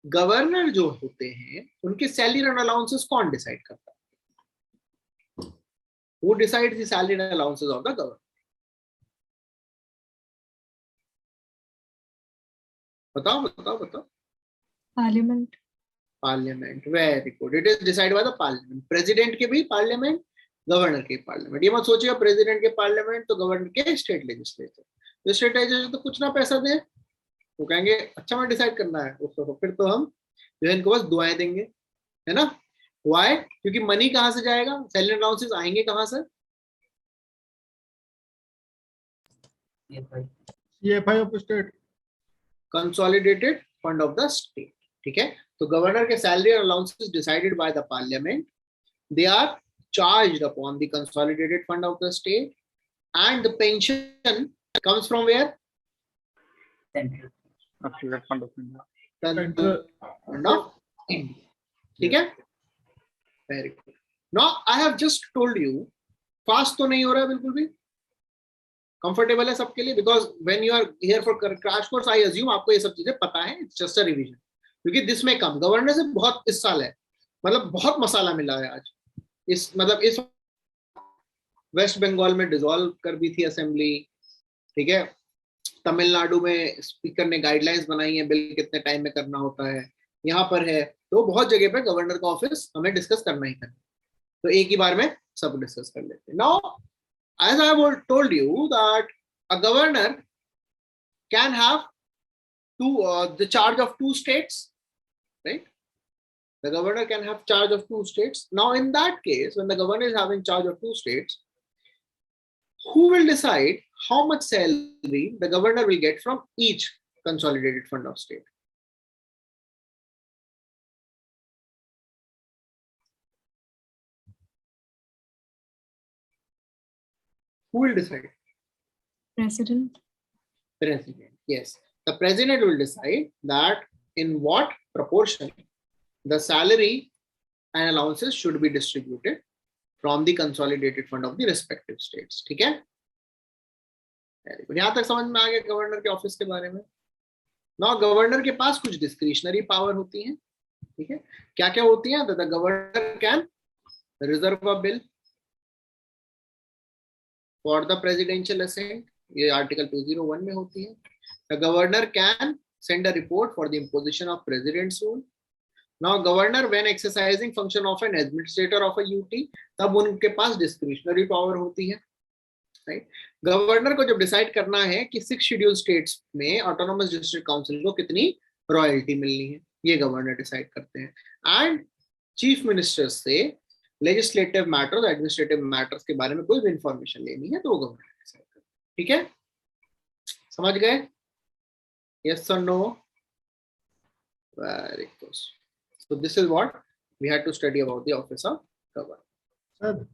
Governor जो होते हैं उनके सैलरी एंड अलाउंसेस कौन डिसाइड करता है? Who decides the salary and allowances of the governor? बताओ बताओ बताओ। Parliament. Parliament, very good, it is decide bye the parliament. President के भी पार्लियामेंट, गवर्नर के पार्लियामेंट। ये मत सोचिएगा प्रेसिडेंट के पार्लियामेंट तो गवर्नर के स्टेट लेजिस्लेचर, तो स्टेट लेजिस्लेचर तो कुछ ना पैसा दे, वो कहेंगे अच्छा मैं डिसाइड करना है उसको, फिर तो हम जो है इनको बस दुआएं देंगे, है ना। वाई? क्योंकि मनी कहां से जाएगा, सैलरी अलाउंसेस आएंगे कहां से? CFI of state, consolidated fund of the state, ठीक है। तो गवर्नर के सैलरी और allowances decided by the parliament, they are charged upon the consolidated fund of the state, and the pension comes from where? Fund of India, fund of India, ठीक है। Very good. Now I have just told you, fast तो नहीं हो रहा है बिल्कुल भी, कंफर्टेबल है सबके लिए, because when you are here for crash course I assume आपको ये सब चीजें पता है, इट्स जस्ट अ रिवीजन, क्योंकि दिस में कम गवर्नर से बहुत इस साल है, मतलब बहुत मसाला मिला है आज इस, मतलब इस वेस्ट बंगाल में डिसॉल्व कर दी थी असेंबली, ठीक है, तमिलनाडु में स्पीकर ने गाइडलाइंस बनाई है बिल कितने टाइम में करना होता है, यहाँ पर है, तो बहुत जगह पे गवर्नर का ऑफिस हमें डिस्कस करना ही करना, तो एक ही बार में सब डिस्कस कर लेते हैं। Now as I have told you that a governor can have the charge of two states, right? The governor can have charge of two states. Now in that case, when the governor is having charge of two states, who will decide how much salary the governor will get from each consolidated fund of state? Who will decide? President. President. Yes, the president will decide that in what proportion the salary and allowances should be distributed from the consolidated fund of the respective states. ठीक है, यहां तक समझ में आ गया गवर्नर के ऑफिस के बारे में। ना गवर्नर के पास कुछ डिस्क्रिशनरी पावर होती है, ठीक है, क्या क्या होती है? The governor can reserve a bill for the presidential assent, ये आर्टिकल 201 में होती है। The governor can send a report for the imposition of president's rule. Now governor when exercising function of an administrator of a UT, तब उनके पास डिस्क्रिशनरी पावर होती है, राइट। गवर्नर को जब डिसाइड करना है कि 6 शेड्यूल स्टेट्स में ऑटोनोमस डिस्ट्रिक्ट काउंसिल को कितनी रॉयल्टी मिलनी है, ये गवर्नर डिसाइड करते हैं। एंड चीफ मिनिस्टर से लेजिस्लेटिव मैटर्स, एडमिनिस्ट्रेटिव मैटर्स के बारे में कोई भी इंफॉर्मेशन लेनी है तो वो गवर्नर डिसाइड करते हैं, ठीक है, समझ गए? यस और no? Very good. So this is what we had to study about the office of governor. Sir,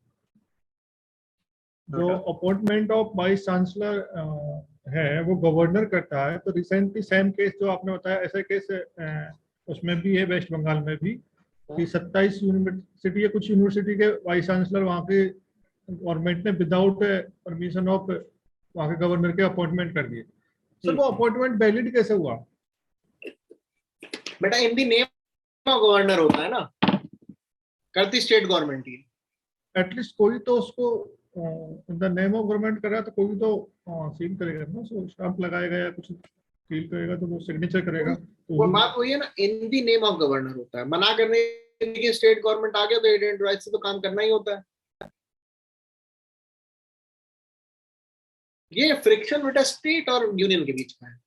जो अपॉइंटमेंट ऑफ वाइस चांसलर है वो गवर्नर करता है, तो रिसेंटली सेम केस जो आपने बताया ऐसा केस उसमें भी है वेस्ट बंगाल में भी, कि 27 यूनिवर्सिटी या कुछ यूनिवर्सिटी के वाइस चांसलर वहाँ के गवर्नमेंट ने विदाउट परमिशन ऑफ वहाँ के गवर्नर के अपॉइंटमेंट कर दिए। सर वो अपॉइंटमेंट वैलिड कैसे हुआ? बेटा इन दी नेम ऑफ गवर्नर होता है ना, करती स्टेट गवर्नमेंट ही, एटलीस्ट कोई तो उसको in the name of government कर रहा है, तो कोई तो सील करेगा ना, सो स्टैंप लगाएगा या कुछ सील करेगा, तो वो सिग्नेचर करेगा। तो वो बात वही है ना, इन दी नेम ऑफ गवर्नर होता है। मना करने के स्टेट गवर्नमेंट आ गया तो एडेंट राइट से तो काम करना ही होता है। ये फ्रिक्शन बेटा स्टेट और यूनियन के बीच का है,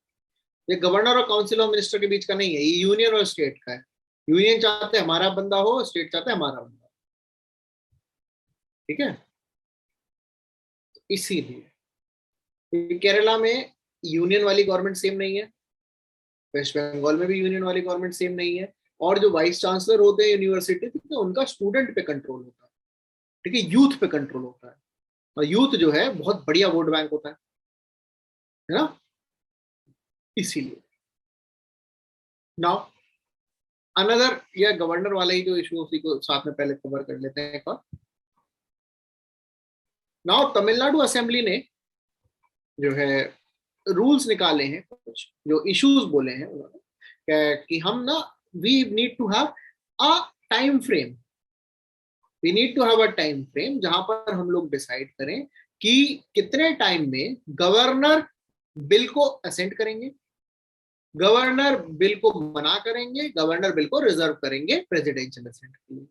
ये गवर्नर और काउंसिल ऑफ मिनिस्टर के बीच का नहीं है, ये यूनियन और स्टेट का है। यूनियन चाहते हैं हमारा बंदा हो, स्टेट चाहते हैं हमारा बंदा, ठीक है। इसीलिए केरला में यूनियन वाली गवर्नमेंट सेम नहीं है, वेस्ट बंगाल में भी यूनियन वाली गवर्नमेंट सेम नहीं है, और जो वाइस चांसलर होते हैं यूनिवर्सिटी, ठीक है, उनका स्टूडेंट पे कंट्रोल होता है, ठीक है, यूथ पे कंट्रोल होता है, और यूथ जो है बहुत बढ़िया वोट बैंक होता है ना, इसीलिए। नाउ अनदर, या गवर्नर वाला ही जो इशू, उसी को साथ में पहले कवर कर लेते हैं एक और। नाउ तमिलनाडु असेंबली ने जो है रूल्स निकाले हैं, कुछ जो इश्यूज बोले हैं उन्होंने कि हम ना, we need to have a time frame, we need to have a time frame जहां पर हम लोग डिसाइड करें कि कितने टाइम में गवर्नर बिल को असेंट करेंगे, गवर्नर बिल को मना करेंगे, गवर्नर बिल को रिजर्व करेंगे प्रेसिडेंशियल असेंट के लिए।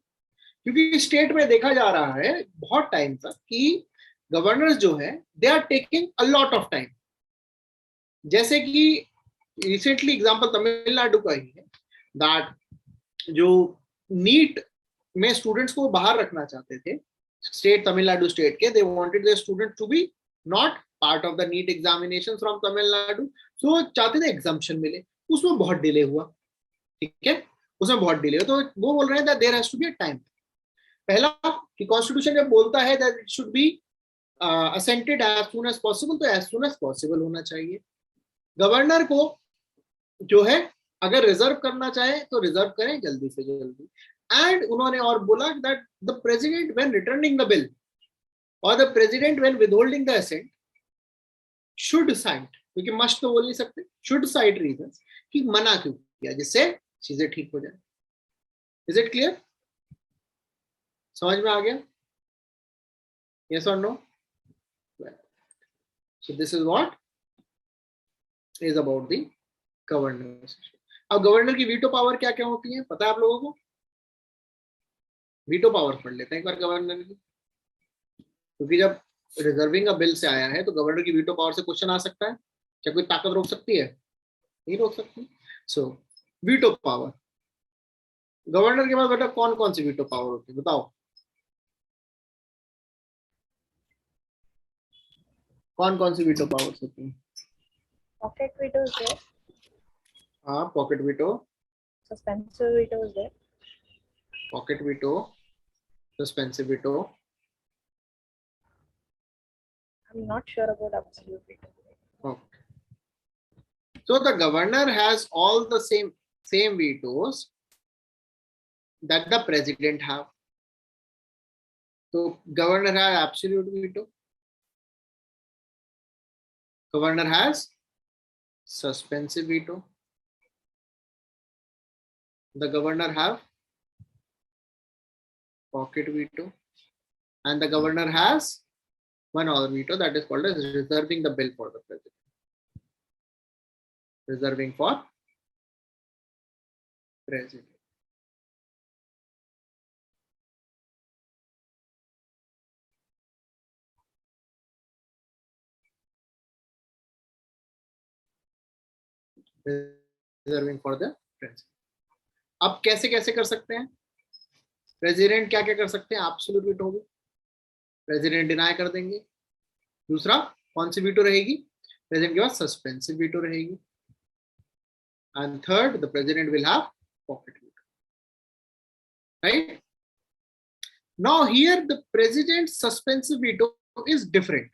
क्योंकि स्टेट में देखा जा रहा है बहुत टाइम तक कि गवर्नर्स जो है they are taking a lot of time. जैसे कि रिसेंटली एग्जांपल तमिलनाडु का ही है, दैट जो नीट में स्टूडेंट्स को बाहर रखना चाहते थे, स्टेट तमिलनाडु स्टेट के, they wanted their students to be not part of the NEET examination from Tamil Nadu, so चाहते थे एग्जाम्पशन मिले, उसमें बहुत डिले हुआ, ठीक है, उसमें बहुत डिले हुआ। तो वो बोल रहे हैं that there has to be a time. पहला कि कॉन्स्टिट्यूशन जब बोलता है that it should be assented as soon as possible, तो एज सून एज पॉसिबल होना चाहिए। गवर्नर को जो है अगर रिजर्व करना चाहे तो रिजर्व करें जल्दी से जल्दी। एंड उन्होंने और बोला that the president when returning the bill और the president when withholding the assent should cite, क्योंकि मस्ट तो बोल नहीं सकते, शुड साइट रीजंस कि मना क्यों किया, जिससे चीजें ठीक हो जाए। Is it clear? समझ में आ गया? Yes or no? So this is what is about the governor. अब गवर्नर की वीटो पावर क्या क्या होती है पता है आप लोगों को? वीटो पावर पढ़ लेते हैं एक बार गवर्नर की, क्योंकि जब रिजर्विंग का बिल से आया है तो गवर्नर की वीटो पावर से क्वेश्चन आ सकता है। क्या कोई ताकत रोक सकती है? नहीं रोक सकती। सो वीटो पावर, गवर्नर के पास बेटा कौन कौन सी वीटो पावर होती है बताओ? कौन कौन सी वीटो पावर्स होती है? Pocket veto is there. हाँ, pocket veto, Suspensive veto is there. Pocket veto, suspensive veto. I'm not sure about absolute veto. Okay. So the governor has all the same vetoes that the president have. So governor has absolute veto. Governor has suspensive veto. The governor have pocket veto, and the governor has one other veto that is called as reserving the bill for the president. Reserving for president. Reserving for the president. अब कैसे कैसे कर सकते हैं? प्रेसिडेंट क्या क्या कर सकते हैं? एब्सोल्यूट वीटो होगी, प्रेसिडेंट डिनाई कर देंगे। दूसरा कौन सी वीटो रहेगी? प्रेसिडेंट के पास सस्पेंसिव वीटो रहेगी। And third, the president will have pocket veto, right? Now here the president suspensive veto is different.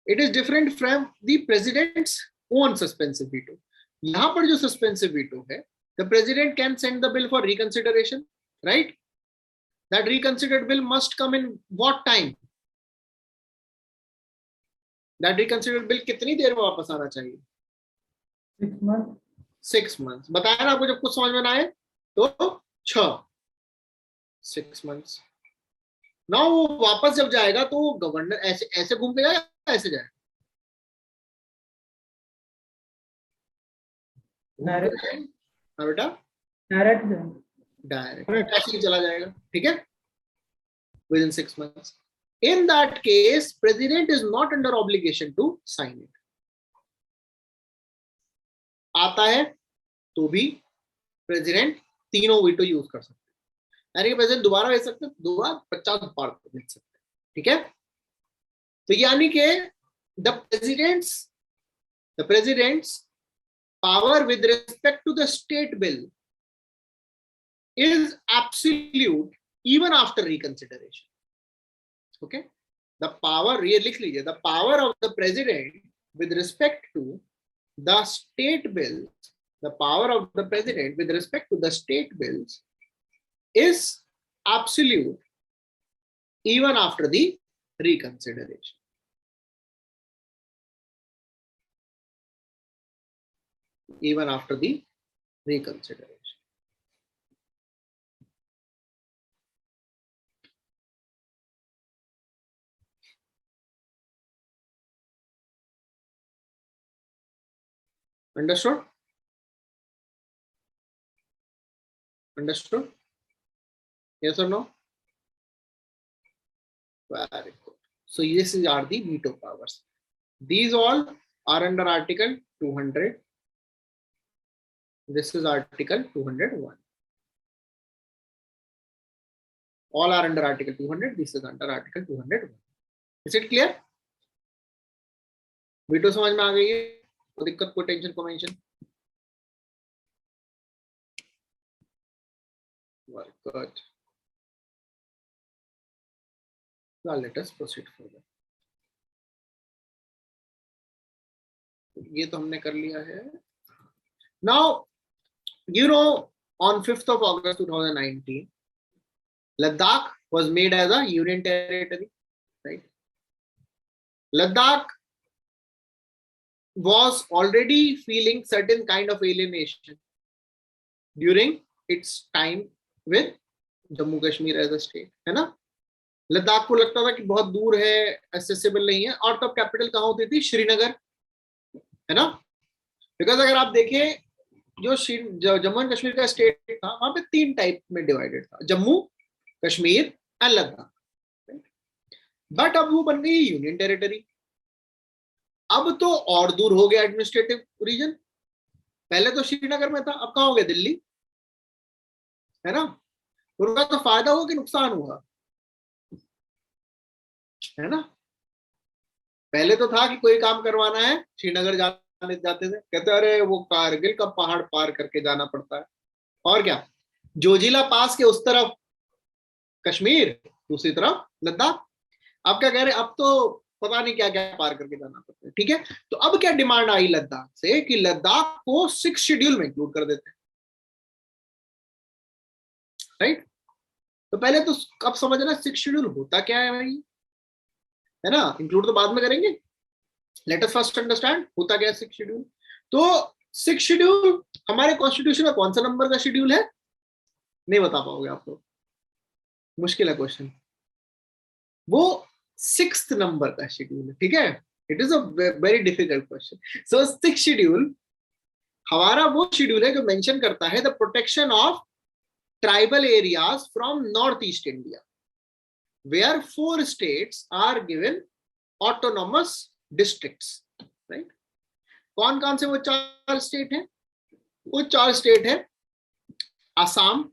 It is different from the president's own suspensive veto. यहां पर जो सस्पेंसिव वीटो है, the president can send the bill for reconsideration, right? That reconsidered bill must come in what time? That reconsidered bill कितनी देर में वापस आना चाहिए? 6 months. 6 months. बताया ना आपको, जब कुछ समझ में ना आए तो 6 months. ना वो वापस जब जाएगा तो गवर्नर ऐसे ऐसे घूम के जाएगा, ऐसे जाएगा? हाँ बेटा, डायरेक्ट ऐसे ही चला जाएगा, ठीक है? Within 6 months. In that case, president is not under obligation to sign it. आता है तो भी प्रेसिडेंट तीनों वीटो यूज कर सकते हैं, यानी कि प्रेसिडेंट दोबारा भेज सकते हैं, दोबारा 50 बार भेज सकते हैं, ठीक है? तो यानी कि the president's power with respect to the state bill is absolute even after reconsideration. Okay, the power, लिख लीजिए, the power of the president with respect to the state bills, the power of the president with respect to the state bills is absolute even after the reconsideration. Even after the reconsideration. Understood? Understood? Yes or no? Very good. So these are the veto powers. These all are under Article 200. This is Article 201. All are under Article 200. This is under Article 201. Is it clear? veto समझ में आ गई है? कोई दिक्कत, कोई टेंशन, कोई mention? Very good. Now let us proceed further. ये तो हमने कर लिया है. Now, you know, on 5th of August 2019, Ladakh was made as a union territory, right? Ladakh was already feeling certain kind of alienation during its time with Jammu Kashmir as a state, है ना। लद्दाख को लगता था कि बहुत दूर है, एक्सेसिबल नहीं है, और तब कैपिटल कहाँ होती थी? श्रीनगर, है ना। बिकॉज अगर आप देखें जो जम्मू एंड कश्मीर का स्टेट था वहां पे 3 टाइप में डिवाइडेड था, जम्मू कश्मीर एंड लद्दाख। बट अब वो बन गई यूनियन टेरिटरी। अब तो और दूर हो गया एडमिनिस्ट्रेटिव रीजन। पहले तो श्रीनगर में था, अब कहाँ हो गया? दिल्ली, है ना। उनका तो फायदा हुआ कि नुकसान हुआ, है ना। पहले तो था कि कोई काम करवाना है श्रीनगर जाते थे, कहते अरे वो कारगिल का पहाड़ पार करके जाना पड़ता है, और क्या, जोजिला पास के उस तरफ कश्मीर, दूसरी तरफ लद्दाख। अब क्या कह रहे, अब तो पता नहीं क्या क्या पार करके जाना पड़ता है, ठीक है। तो अब क्या डिमांड आई लद्दाख से कि लद्दाख को 6 शेड्यूल में इंक्लूड कर देते हैं, राइट। तो पहले तो अब समझना 6 शेड्यूल होता क्या है भाई, है ना। इंक्लूड तो बाद में करेंगे, लेट अस फर्स्ट अंडरस्टैंड होता क्या है 6 शेड्यूल। तो 6 शेड्यूल हमारे कॉन्स्टिट्यूशन का कौन सा नंबर का शेड्यूल है? नहीं बता पाओगे आप लोग, मुश्किल है क्वेश्चन। वो 6th नंबर का शेड्यूल है, ठीक है। It is a very difficult question. So 6th schedule हमारा वो शेड्यूल है जो मेंशन करता है the protection of tribal areas from north east India, where 4 states are given autonomous districts, right. कौन कौन से वो 4 स्टेट हैं? वो 4 स्टेट है Assam,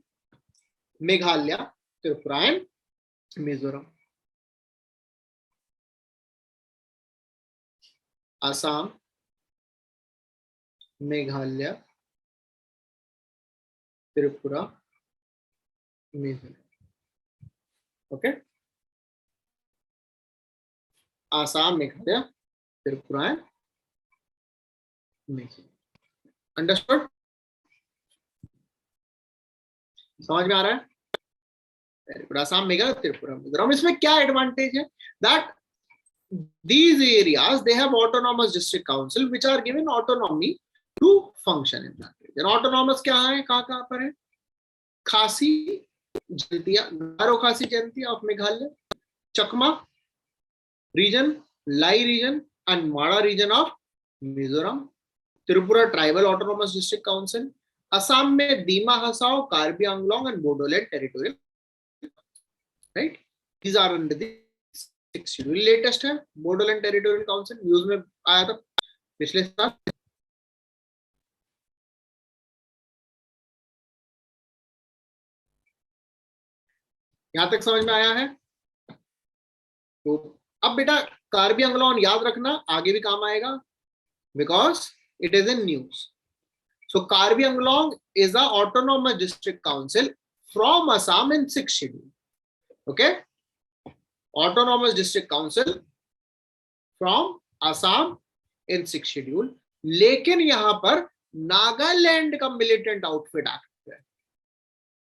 Meghalaya, Tripura and Mizoram. Assam, Meghalaya, Tripura, Mizoram, okay. Assam, Meghalaya, Tripura and Mizoram. Understood? समझ में आ रहा है? Very good. असम, मेघालय, त्रिपुरा, मिजोरम। इसमें क्या एडवांटेज है? That these areas they have autonomous district council which are given autonomy to function in that region. autonomous क्या है, कहाँ पर है? खासी Jaintia, Garo Khasi Jaintia of Meghalaya, Chakma region, Lai region and Mara region of Mizoram, Tripura tribal autonomous district council, Assam में Dima Hasao, Karbi Anglong and Bodoland territorial, right. These are under the schedule. Latest है बोडोलैंड टेरिटोरियल काउंसिल, न्यूज में आया था पिछले साल। यहां तक समझ में आया है? तो अब बेटा कार्बी आंगलोंग याद रखना, आगे भी काम आएगा because it is in news. So Karbi Anglong is a autonomous district council from Assam in 6th schedule, okay. autonomous district council from Assam in 6th schedule। लेकिन यहां पर नागालैंड का मिलिटेंट आउटफिट एक्ट है,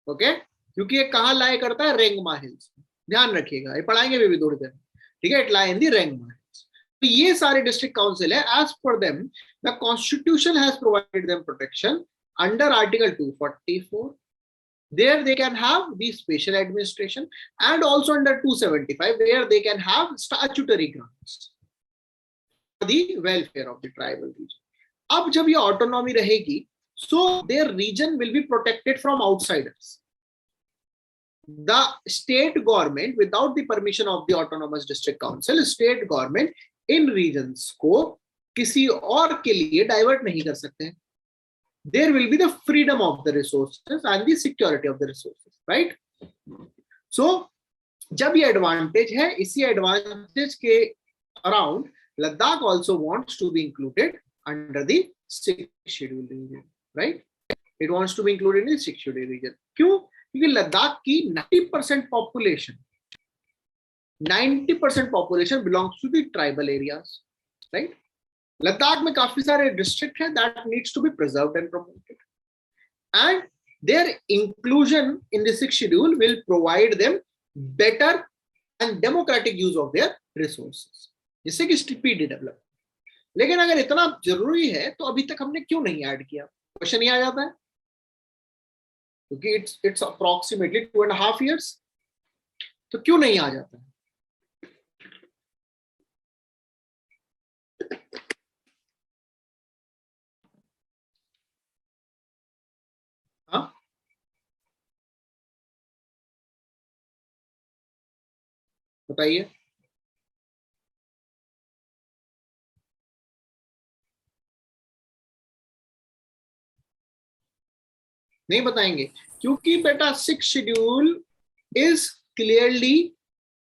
ओके। क्योंकि ये कहां लाए करता है? रेंगमा हिल्स। ध्यान रखिएगा, ये पढ़ाएंगे भी थोड़ी देर, ठीक है। It lie in the Rengma hills. तो ये सारे डिस्ट्रिक्ट काउंसिल है, as per them the constitution has provided them protection under article 244। There they can have the special administration, and also under 275 where they can have statutory grants for the welfare of the tribal region. अब जब ये autonomy रहेगी, so their region will be protected from outsiders. The state government, without the permission of the autonomous district council, state government in regions को किसी और के लिए divert नहीं कर सकते हैं। There will be the freedom of the resources and the security of the resources, right? So जब ये advantage है, इसी advantage के around Ladakh also wants to be included under the 6th schedule region, right? It wants to be included in the 6th schedule region. क्यों? क्योंकि लद्दाख की 90% population belongs to the tribal areas, right? Ladakh में काफी सारे डिस्ट्रिक्ट हैं that needs to be preserved and promoted, and their inclusion in the 6th schedule will provide them better and democratic use of their resources, जिससे कि स्पीडी डेवलप। लेकिन अगर इतना जरूरी है तो अभी तक हमने क्यों नहीं ऐड किया? क्वेश्चन ये आ जाता है। क्योंकि इट्स अप्रोक्सीमेटली 2.5 years, तो क्यों नहीं आ जाता है? हाँ, बताइए। नहीं बताएंगे क्योंकि बेटा 6th schedule is clearly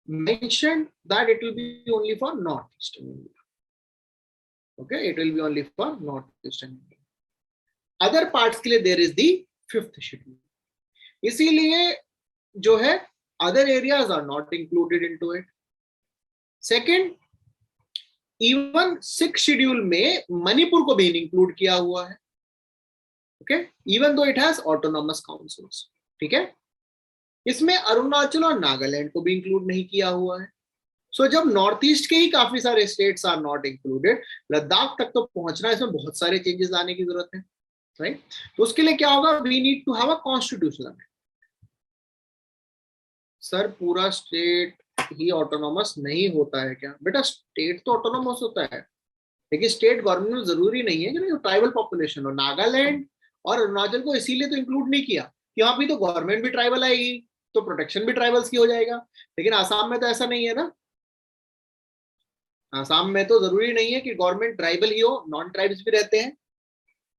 mentioned that it will be only for northeastern India. Okay, it will be only for northeastern India. Other parts के लिए there is the 5th schedule. इसीलिए जो है other areas are not included into it. Second, even 6th schedule में मणिपुर को भी इंक्लूड किया हुआ है. Okay, even though it has autonomous councils. ठीक है, इसमें अरुणाचल और नागालैंड को भी इंक्लूड नहीं किया हुआ है. सो जब नॉर्थ ईस्ट के ही काफी सारे states are not included, Ladakh तक तो पहुंचना, इसमें बहुत सारे चेंजेस लाने की जरूरत है, राइट? तो उसके लिए क्या होगा, we need to have a constitutional amendment. Sir पूरा स्टेट ही ऑटोनॉमस नहीं होता है क्या? बेटा स्टेट तो ऑटोनॉमस होता है, लेकिन स्टेट गवर्नमेंट में जरूरी नहीं है कि ट्राइबल पॉपुलेशन हो. नागालैंड और अरुणाचल को इसीलिए तो इंक्लूड नहीं किया कि वहां भी तो गवर्नमेंट भी ट्राइबल आएगी, तो प्रोटेक्शन भी ट्राइबल्स की हो जाएगा. लेकिन आसाम में तो ऐसा नहीं है ना. आसाम में तो जरूरी नहीं है कि गवर्नमेंट ट्राइबल ही हो, नॉन ट्राइब्स भी रहते हैं,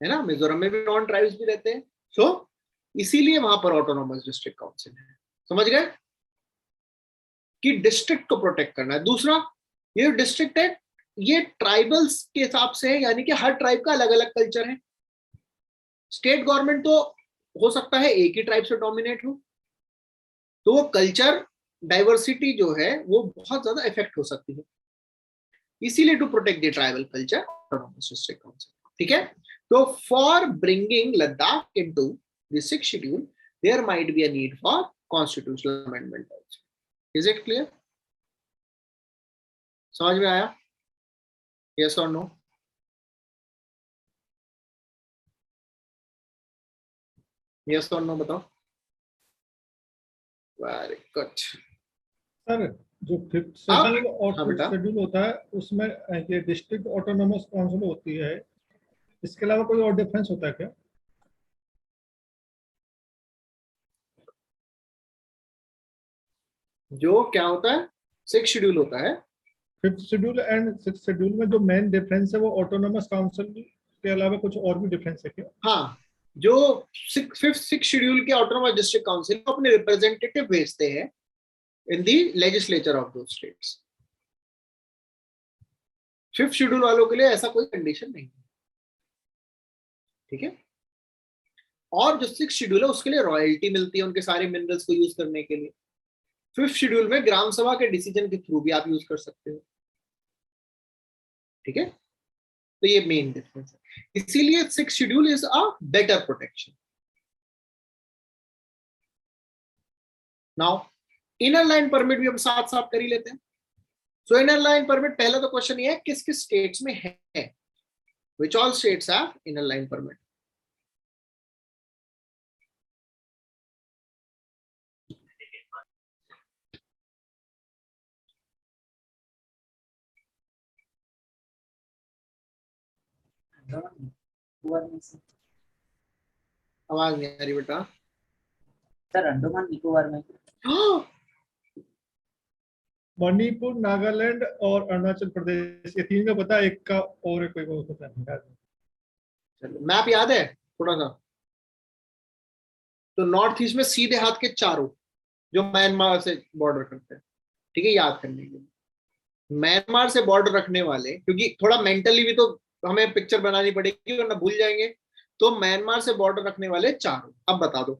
है ना. मिजोरम में भी नॉन ट्राइब्स भी रहते हैं. सो इसीलिए वहां पर ऑटोनॉमस डिस्ट्रिक्ट काउंसिल है. समझ गए कि डिस्ट्रिक्ट को प्रोटेक्ट करना है. दूसरा, ये डिस्ट्रिक्ट है ये ट्राइबल्स के हिसाब से है, यानी कि हर ट्राइब का अलग अलग कल्चर है. स्टेट गवर्नमेंट तो हो सकता है एक ही ट्राइब से डोमिनेट हो, तो वो कल्चर डाइवर्सिटी जो है वो बहुत ज्यादा इफेक्ट हो सकती है. इसीलिए to protect the tribal culture autonomous district council. ठीक है, तो for bringing Ladakh into the 6th schedule there might be a need for constitutional amendment also. Is it clear? समझ में आया? यस और नो? यस और नो बताओ. Very good. सर जो 5th शेड्यूल और हाँ 6th बेटा. शेड्यूल होता है उसमें ये डिस्ट्रिक्ट ऑटोनॉमस काउंसिल होती है, इसके अलावा कोई और डिफरेंस होता है क्या? जो क्या होता है, 6th शेड्यूल होता है. 5th schedule and 6th schedule में जो मेन डिफरेंस है वो ऑटोनॉमस काउंसिल के अलावा कुछ और भी डिफरेंस है क्या? हाँ, जो 6th शेड्यूल के ऑटोनॉमस डिस्ट्रिक्ट काउंसिल अपने रिप्रेजेंटेटिव भेजते हैं in the legislature of those states. 5th schedule वालों के लिए ऐसा कोई कंडीशन नहीं है. ठीक है, और जो 6th शेड्यूल है उसके लिए रॉयल्टी मिलती है उनके सारे मिनरल्स को यूज करने के लिए. 5th शेड्यूल में ग्राम सभा के डिसीजन के थ्रू भी आप यूज कर सकते हो. ठीक है, तो ये मेन डिफरेंस है. इसीलिए 6th schedule is a better protection. Now inner line permit भी हम साथ साथ कर ही लेते हैं. सो इनर लाइन परमिट, पहला तो क्वेश्चन ये है किस किस स्टेट्स में है. Which all states have inner line permit? आवाज नहीं आ रही बेटा. सर अंडमान निकोबार में. मणिपुर, नागालैंड और अरुणाचल प्रदेश, ये तीन का पता है, एक का और एक कोई को पता नहीं. चलो मैप याद है थोड़ा सा. तो नॉर्थ ईस्ट में सीधे हाथ के चारों जो म्यांमार से बॉर्डर करते हैं. ठीक है, याद करने के लिए म्यांमार से बॉर्डर रखने वाले, क्योंकि थोड़ा मेंटली भी तो हमें पिक्चर बनानी पड़ेगी वरना भूल जाएंगे. तो म्यांमार से बॉर्डर रखने वाले चारों, अब बता दो.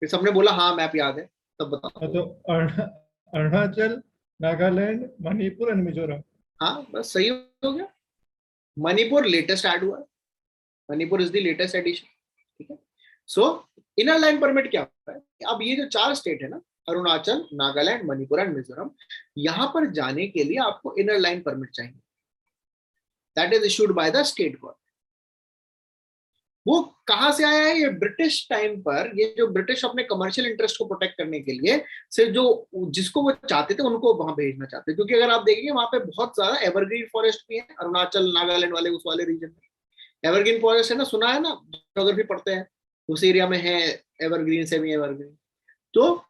फिर सबने बोला हाँ मैप याद है, तब बताओ. तो अरुणाचल, नागालैंड, मणिपुर एंड मिजोरम. हाँ बस सही हो गया. मणिपुर लेटेस्ट ऐड हुआ है. Manipur is the latest edition. ठीक है, सो इनर लाइन परमिट क्या होता है? अब ये जो 4 स्टेट है ना, अरुणाचल, नागालैंड, मणिपुर एंड मिजोरम, यहां पर जाने के लिए आपको इनर लाइन परमिट चाहिए. That is issued by the state government. वो कहां से आया है? ये ब्रिटिश टाइम पर, ये जो ब्रिटिश अपने कमर्शियल इंटरेस्ट को प्रोटेक्ट करने के लिए सिर्फ जो जिसको वो चाहते थे उनको वहां भेजना चाहते थे, क्योंकि अगर आप देखेंगे वहां पे बहुत ज्यादा एवरग्रीन फॉरेस्ट भी है, अरुणाचल नागालैंड वाले उस वाले रीजन में एवरग्रीन फॉरेस्ट है ना, सुना है ना, ज्योग्राफी पढ़ते हैं, उस एरिया में है एवरग्रीन, सेमी एवरग्रीन। तो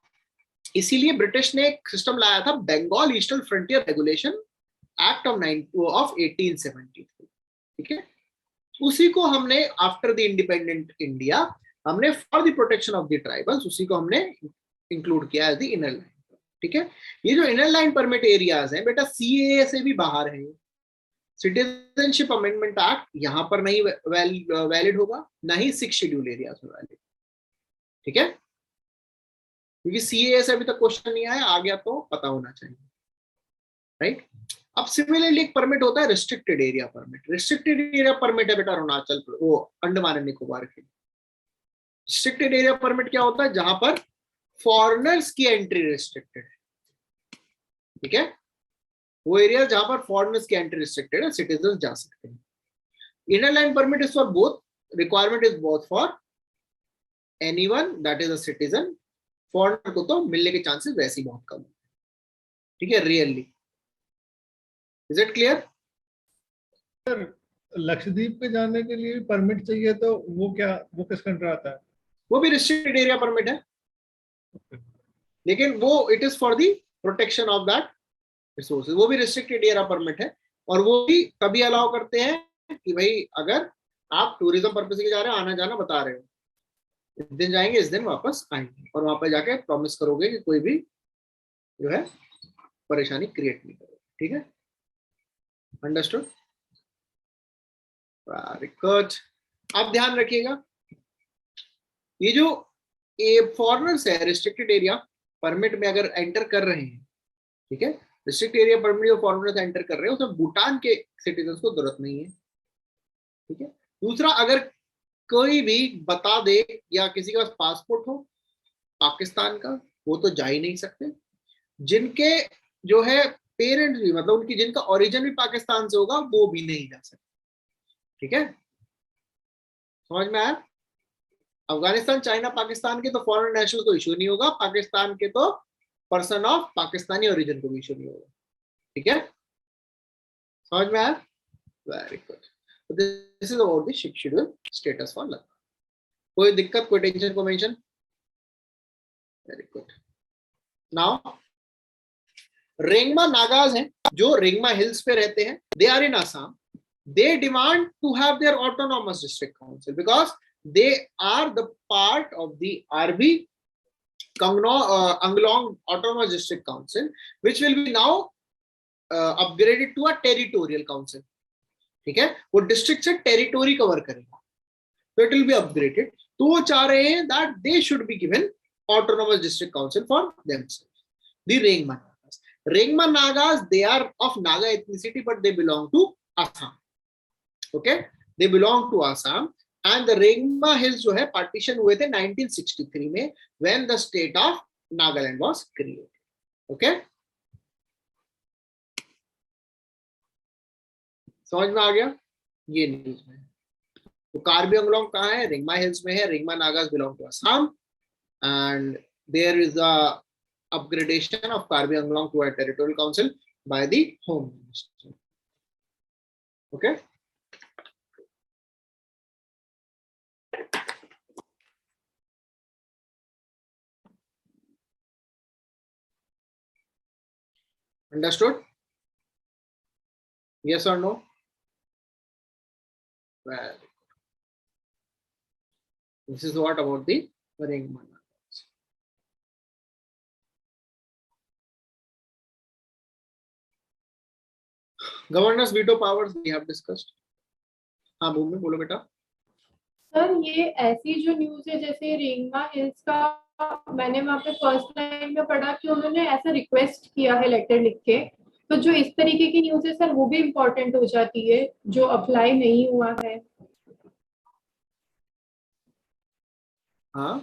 इसीलिए ब्रिटिश ने एक सिस्टम लाया था, Bengal eastern frontier regulation act of 1870, ठीक है। उसी को हमने आफ्टर द इंडिपेंडेंट इंडिया हमने for the protection of the tribals उसी को हमने इंक्लूड किया एज द इनर लाइन, ठीक है। ये जो इनर लाइन परमिट एरियाज हैं बेटा सीएए से भी बाहर है। सिटीजनशिप अमेंडमेंट एक्ट यहां पर नहीं वैलिड होगा, ना ही 6 शेड्यूल एरियाज में वैलिड, ठीक है, क्योंकि सीएए से अभी तक क्वेश्चन नहीं आया, आ गया तो पता होना चाहिए, राइट। अब सिमिलरली एक परमिट होता है restricted area permit. Restricted area permit है बेटा अरुणाचल, वो अंडमान एंड निकोबार के। रिस्ट्रिक्टेड एरिया परमिट क्या होता है? जहां पर फॉरेनर्स की एंट्री रिस्ट्रिक्टेड है, ठीक है, वो एरिया जहां पर फॉरेनर्स की एंट्री रिस्ट्रिक्टेड है, सिटीजन जा सकते हैं। Inner line permit is for both, requirement is both for anyone that is a citizen. Foreigner को तो मिलने के चांसेस वैसे ही बहुत कम है, ठीक है, really. Is it clear? Lakshadweep पे जाने के लिए परमिट चाहिए, तो वो क्या, वो किसका अंडर आता है? वो भी रिस्ट्रिक्टेड एरिया परमिट है, लेकिन वो it is for the protection of that resources, वो भी रिस्ट्रिक्टेड एरिया परमिट है। और वो भी तभी अलाउ करते हैं कि भाई अगर आप टूरिज्म पर्पज के जा रहे हो, आना जाना बता रहे हो, इस दिन जाएंगे इस दिन वापस आएंगे, और वहां पर जाके प्रॉमिस करोगे कि कोई भी जो है परेशानी क्रिएट नहीं करोगे, ठीक है, अंडरस्टूड, वेरी गुड। आप ध्यान रखिएगा, ये जो फॉरेनर्स है रिस्ट्रिक्टेड एरिया परमिट में अगर एंटर कर रहे हैं, ठीक है, रिस्ट्रिक्ट एरिया परमिट जो फॉरेनर्स एंटर कर रहे हैं उसमें भूटान के सिटीजन को जरूरत नहीं है, ठीक है। दूसरा, अगर कोई भी बता दे या किसी के पास पासपोर्ट हो पाकिस्तान का, वो तो जा ही नहीं सकते। जिनके जो है पेरेंट्स भी, मतलब उनकी जिनका ओरिजिन भी पाकिस्तान से होगा, वो भी नहीं जा सकते, ठीक है, समझ में आया? अफगानिस्तान, चाइना, पाकिस्तान के तो फॉरेन नेशनल को इश्यू नहीं होगा, पाकिस्तान के तो पर्सन ऑफ पाकिस्तानी ओरिजिन को भी इश्यू नहीं होगा, ठीक है, समझ में आया? Very good. This is about the sixth schedule status for Ladakh. कोई दिक्कत, कोई टेंशन, को mention? Very good. Now Rengma Nagas हैं जो रेंगमा हिल्स पे रहते हैं, they are in Assam, they demand to have their autonomous district council because they are the part of the RB Anglong Autonomous District Council, which will be now upgraded to a territorial council, ठीक है, वो डिस्ट्रिक्ट से टेरिटोरी कवर करेगा, तो इट विल बी अपग्रेडेड। तो वो चाह रहे हैं that they should be given autonomous district council for themselves. The Rengma Nagas. Rengma Nagas, they are of Naga ethnicity, but they belong to Assam. Okay, they belong to Assam. And the Rengma Hills जो है पार्टीशन हुए थे 1963 में, when the state of Nagaland was created. Okay, समझ में आ गया? ये न्यूज में तो कार्बी अंगलोंग कहाँ है? रेंगमा हिल्स में है। Rengma Nagas belong to Assam and there is a upgradation of Karbi Anglong to a territorial council by the Home Ministry. Okay. Understood? Yes or no? Well, this is what about the Ringman. Governors veto powers we have discussed. हाँ भूमि बोलो बेटा। सर ये ऐसी जो न्यूज है जैसे रेंगमा हिल्स का, मैंने वहाँ पे फर्स्ट लाइन में पढ़ा कि उन्होंने ऐसा रिक्वेस्ट किया है लेटर लिख के, तो जो इस तरीके की न्यूज है सर वो भी इम्पोर्टेंट हो जाती है जो अप्लाई नहीं हुआ है। हाँ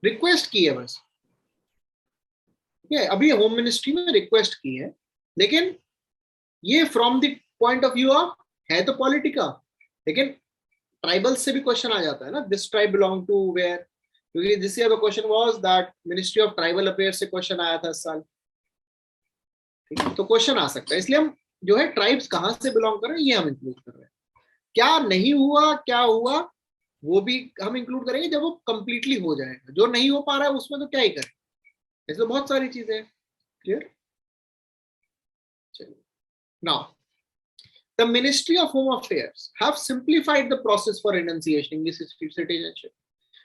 रिक्वेस्ट की है बस, ये अभी होम मिनिस्ट्री में रिक्वेस्ट की है, लेकिन ये from the point of view of है तो पॉलिटी का, लेकिन ट्राइबल्स से भी क्वेश्चन आ जाता है ना, this tribe belong to where, क्योंकि this year the question was that ministry of tribal affairs से क्वेश्चन आया था इस साल, ठीक है, तो क्वेश्चन आ सकता है, इसलिए हम जो है ट्राइब्स कहाँ से बिलोंग कर रहे हैं ये हम इंक्लूड कर रहे हैं। क्या नहीं हुआ, क्या हुआ, वो भी हम इंक्लूड करेंगे जब वो कंप्लीटली हो जाएगा, जो नहीं हो पा रहा है उसमें तो क्या ही करें, ऐसे बहुत सारी चीजें हैं। क्लियर? चलिए, now the Ministry of Home Affairs have simplified the process for renunciating citizenship.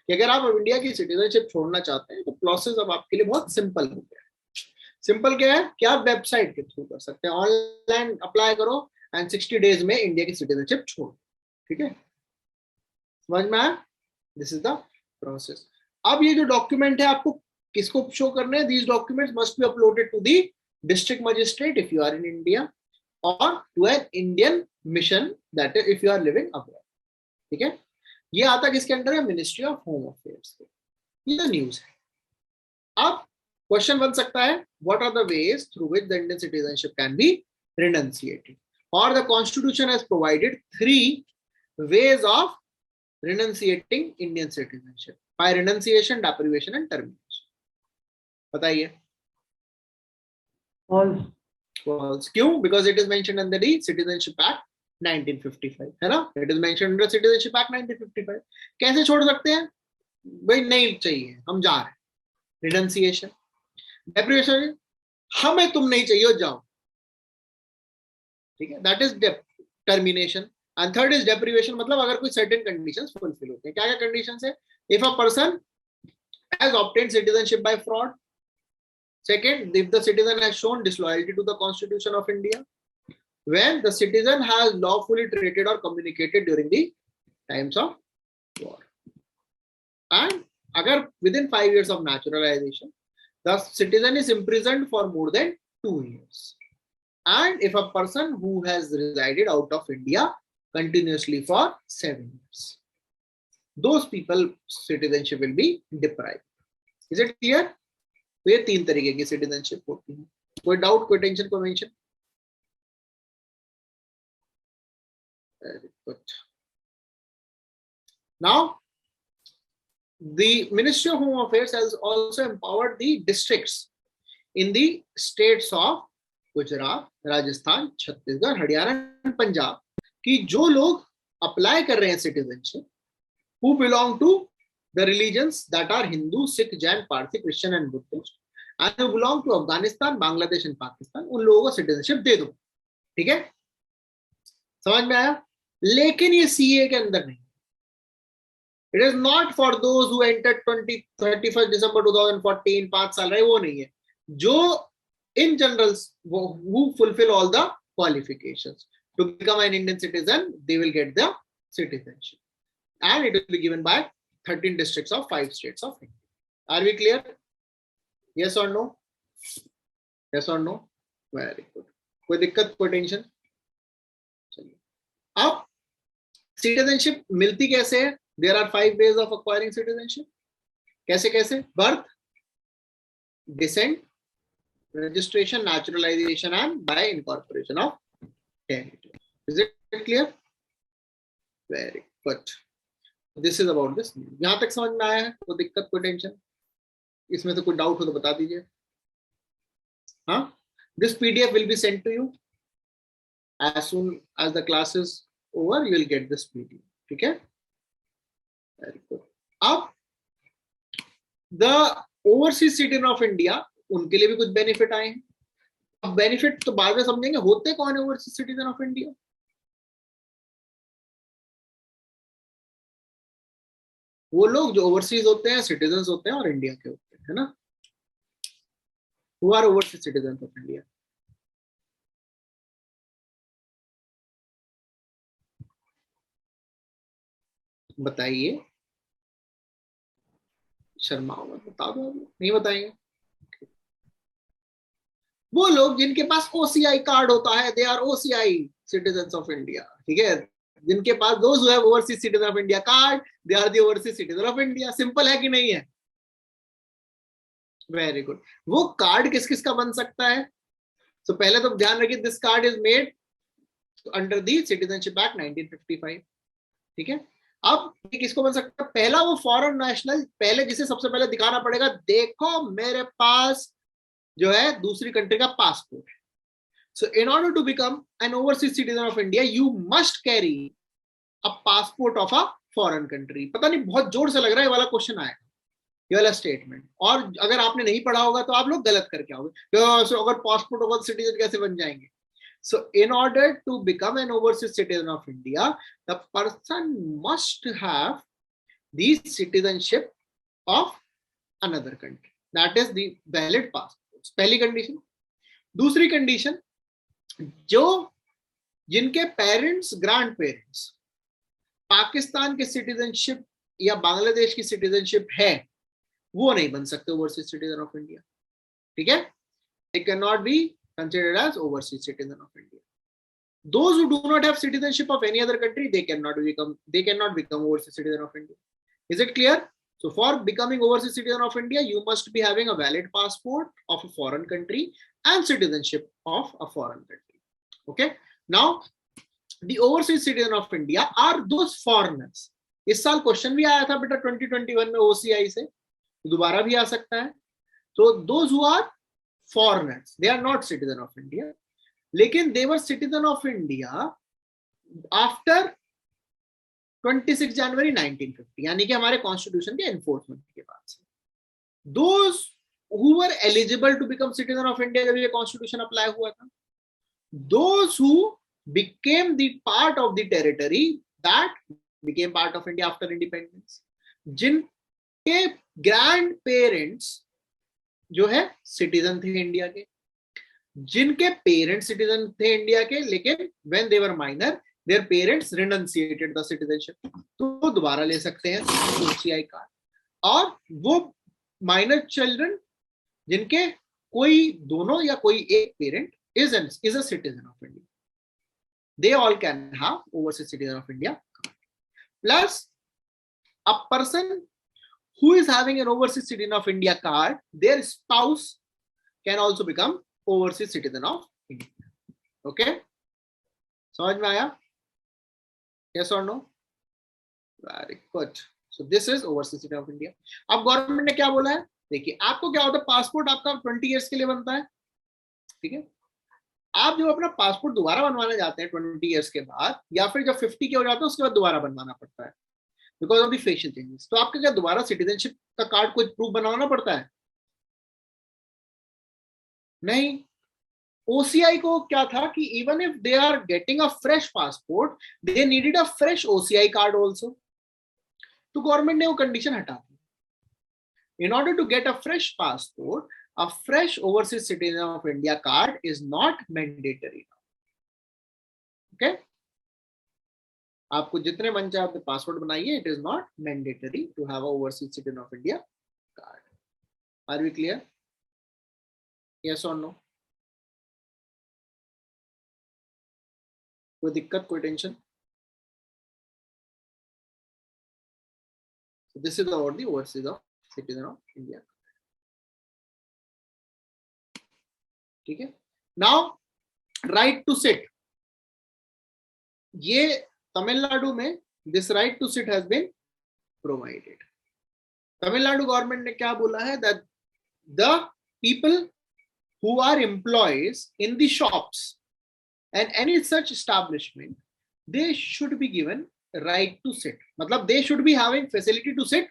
कि अगर आप इंडिया की सिटीजनशिप छोड़ना चाहते हैं तो प्रोसेस अब आपके लिए बहुत सिंपल हो गया है। सिंपल क्या है कि आप वेबसाइट के थ्रू कर सकते हैं, ऑनलाइन अप्लाई करो एंड 60 डेज में इंडिया की सिटीजनशिप छोड़ो, ठीक है, समझ में आया? This is the process. अब ये जो डॉक्यूमेंट है आपको किसको शो करने हैं? These documents must be uploaded to the district magistrate if you are in India or to an Indian mission that is if you are living abroad, ठीक है। ये आता किसके अंडर है? मिनिस्ट्री ऑफ होम अफेयर्स के। ये न्यूज है। अब क्वेश्चन बन सकता है what are the ways through which the Indian citizenship can be renunciated, और the constitution has provided 3 ways of renunciating Indian citizenship by renunciation, deprivation and termination। बताइए। False. क्यों? Because it is mentioned under the Citizenship Act 1955, है ना? It is mentioned under Citizenship Act 1955। कैसे छोड़ सकते हैं भाई? नहीं चाहिए, हम जा रहे हैं। Renunciation, deprivation, हमें तुम नहीं चाहिए, जाओ, ठीक है, that is termination, and third is deprivation, मतलब अगर कोई certain conditions fulfill होते हैं। क्या क्या conditions है? If a person has obtained citizenship by fraud, second, if the citizen has shown disloyalty to the Constitution of India, when the citizen has lawfully traded or communicated during the times of war, and agar within 5 years of naturalization, the citizen is imprisoned for more than 2 years, and if a person who has resided out of India continuously for 7 years, those people citizenship will be deprived। Is it clear? तो ये 3 तरीके की सिटीजनशिप होती है। कोई डाउट, कोई टेंशन, कोई mention? Very good. Now the Ministry of Home Affairs has also empowered the districts in the states of Gujarat, Rajasthan, Chhattisgarh, Haryana and Punjab कि जो लोग अप्लाई कर रहे हैं citizenship, who belong to the religions that are Hindu, Sikh, Jain, Parsi, Christian and Buddhist, and who belong to Afghanistan, Bangladesh and Pakistan, उन लोगों को सिटीजनशिप दे दो, ठीक है, समझ में आया? लेकिन ये सीए के अंदर नहीं। It is not for those who entered 31st December 2014, 5 साल रहे, वो नहीं है। जो in general who fulfill all the qualifications to become an Indian citizen, they will get the citizenship, and it will be given by 13 districts of 5 states of India। Are we clear? Yes or no? Yes or no? Very good। कोई दिक्कत, कोई टेंशन? चलिए, अब सिटीजनशिप मिलती कैसे है? There are 5 ways of acquiring citizenship। कैसे कैसे? Birth, descent, registration, naturalization and by incorporation of territory। Is it clear? Very good। This is about this। यहां तक समझ में आया है? कोई दिक्कत, कोई टेंशन? इसमें से कोई डाउट हो तो बता दीजिए। हाँ, this PDF will be sent to you as soon as the class is over। You will get this PDF, ठीक है? Very good। अब the overseas citizen of India, उनके लिए भी कुछ बेनिफिट आए हैं। अब बेनिफिट तो बाद में समझेंगे, होते कौन है ओवरसीज सिटीजन ऑफ इंडिया? वो लोग जो ओवरसीज होते हैं, सिटीजन होते हैं और इंडिया के होते हैं, है ना? Who are overseas citizens of India? बताइए, शर्मा बता दो। नहीं बताएंगे? वो लोग जिनके पास ओसीआई कार्ड होता है, they are OCI citizen of India, ठीक है। जिनके पास those who have overseas citizen of India card, they are the overseas citizen of India. Simple है कि नहीं है? Very good. वो कार्ड किस किस का बन सकता है? तो पहले तो ध्यान रखिए, this card is made under the citizenship act 1955, ठीक है। अब ये किसको बन सकता है? पहला वो फॉरेन नेशनल, पहले जिसे सबसे पहले दिखाना पड़ेगा, देखो मेरे पास जो है दूसरी कंट्री का पासपोर्ट है. So in order to become an overseas citizen of India, you must carry a passport of a foreign country. पता नहीं बहुत जोर से लग रहा है ये वाला क्वेश्चन आएगा, ये वाला स्टेटमेंट, और अगर आपने नहीं पढ़ा होगा तो आप लोग गलत करके आओगे. तो अगर पासपोर्ट होगा तो सिटीजन कैसे बन जाएंगे? So in order to become an overseas citizen of India, the person must have the citizenship of another country. That is the valid passport. पहली कंडीशन. दूसरी कंडीशन, जो जिनके पेरेंट्स ग्रैंड पेरेंट्स पाकिस्तान के सिटीजनशिप या बांग्लादेश की सिटीजनशिप है, वो नहीं बन सकते ओवरसीज सिटीजन ऑफ इंडिया. ठीक है? They cannot be considered as overseas citizen of India. Those who do not have citizenship of any other country, they cannot become overseas citizen of India. Is it clear? So for becoming overseas citizen of India, you must be having a valid passport of a foreign country and citizenship of a foreign country. Okay? Now, the overseas citizen of India are those foreigners. इस साल क्वेश्चन भी आया था बेटा 2021 में OCI से, दोबारा भी आ सकता है. So those who are foreigners, they are not citizen of India, लेकिन they were citizen of India after 26 जनवरी 1950, यानी कि हमारे कॉन्स्टिट्यूशन के एनफोर्समेंट के बाद से. Those who were eligible to become citizen of India जब ये कॉन्स्टिट्यूशन अप्लाई हुआ था, those who became the part of the territory that became part of India after independence, जिनके ग्रैंड पेरेंट्स जो है सिटीजन थे इंडिया के, जिनके पेरेंट्स सिटीजन थे इंडिया के, लेकिन when they were minor their parents renunciated the citizenship, तो दोबारा ले सकते हैं OCI कार्ड. और वो माइनर चिल्ड्रन जिनके कोई दोनों या कोई एक parent is a citizen of India, they all can have overseas citizen of India. Plus, a person who is having an overseas citizen of India card, their spouse can also become overseas citizen of India. Okay? समझ में आया? Yes or no? Very good. So this is overseas citizen of India. अब गवर्नमेंट ने क्या बोला है? देखिए, आपको क्या होता है, पासपोर्ट आपका 20 इयर्स के लिए बनता है. ठीक है? आप जब अपना पासपोर्ट दोबारा बनवाने जाते हैं 20 इयर्स के बाद, या फिर जब 50 के हो जाते हैं उसके बाद दोबारा बनवाना पड़ता है because of the facial changes, तो आपका क्या दोबारा सिटीजनशिप का कार्ड कोई प्रूफ बनवाना पड़ता है? नहीं. OCI को क्या था कि even if they are getting a fresh passport, they needed a fresh OCI card also. तो गवर्नमेंट ने वो कंडीशन हटा दी. In order to get a fresh passport, a fresh overseas citizen of India card is not mandatory. Okay? आपको जितने मन चाहे अपने पासपोर्ट बनाइए, it is not mandatory to have a overseas citizen of India card. Are we clear? Yes or no? कोई दिक्कत, कोई tension? So this is about the overseas of citizen of India. ठीक है? Now, right to sit. ये तमिलनाडु में this right to sit has been provided. Tamil Nadu government ने क्या बोला है, that the people who are employees in the shops and any such establishment, they should be given right to sit. मतलब they should be having facility to sit.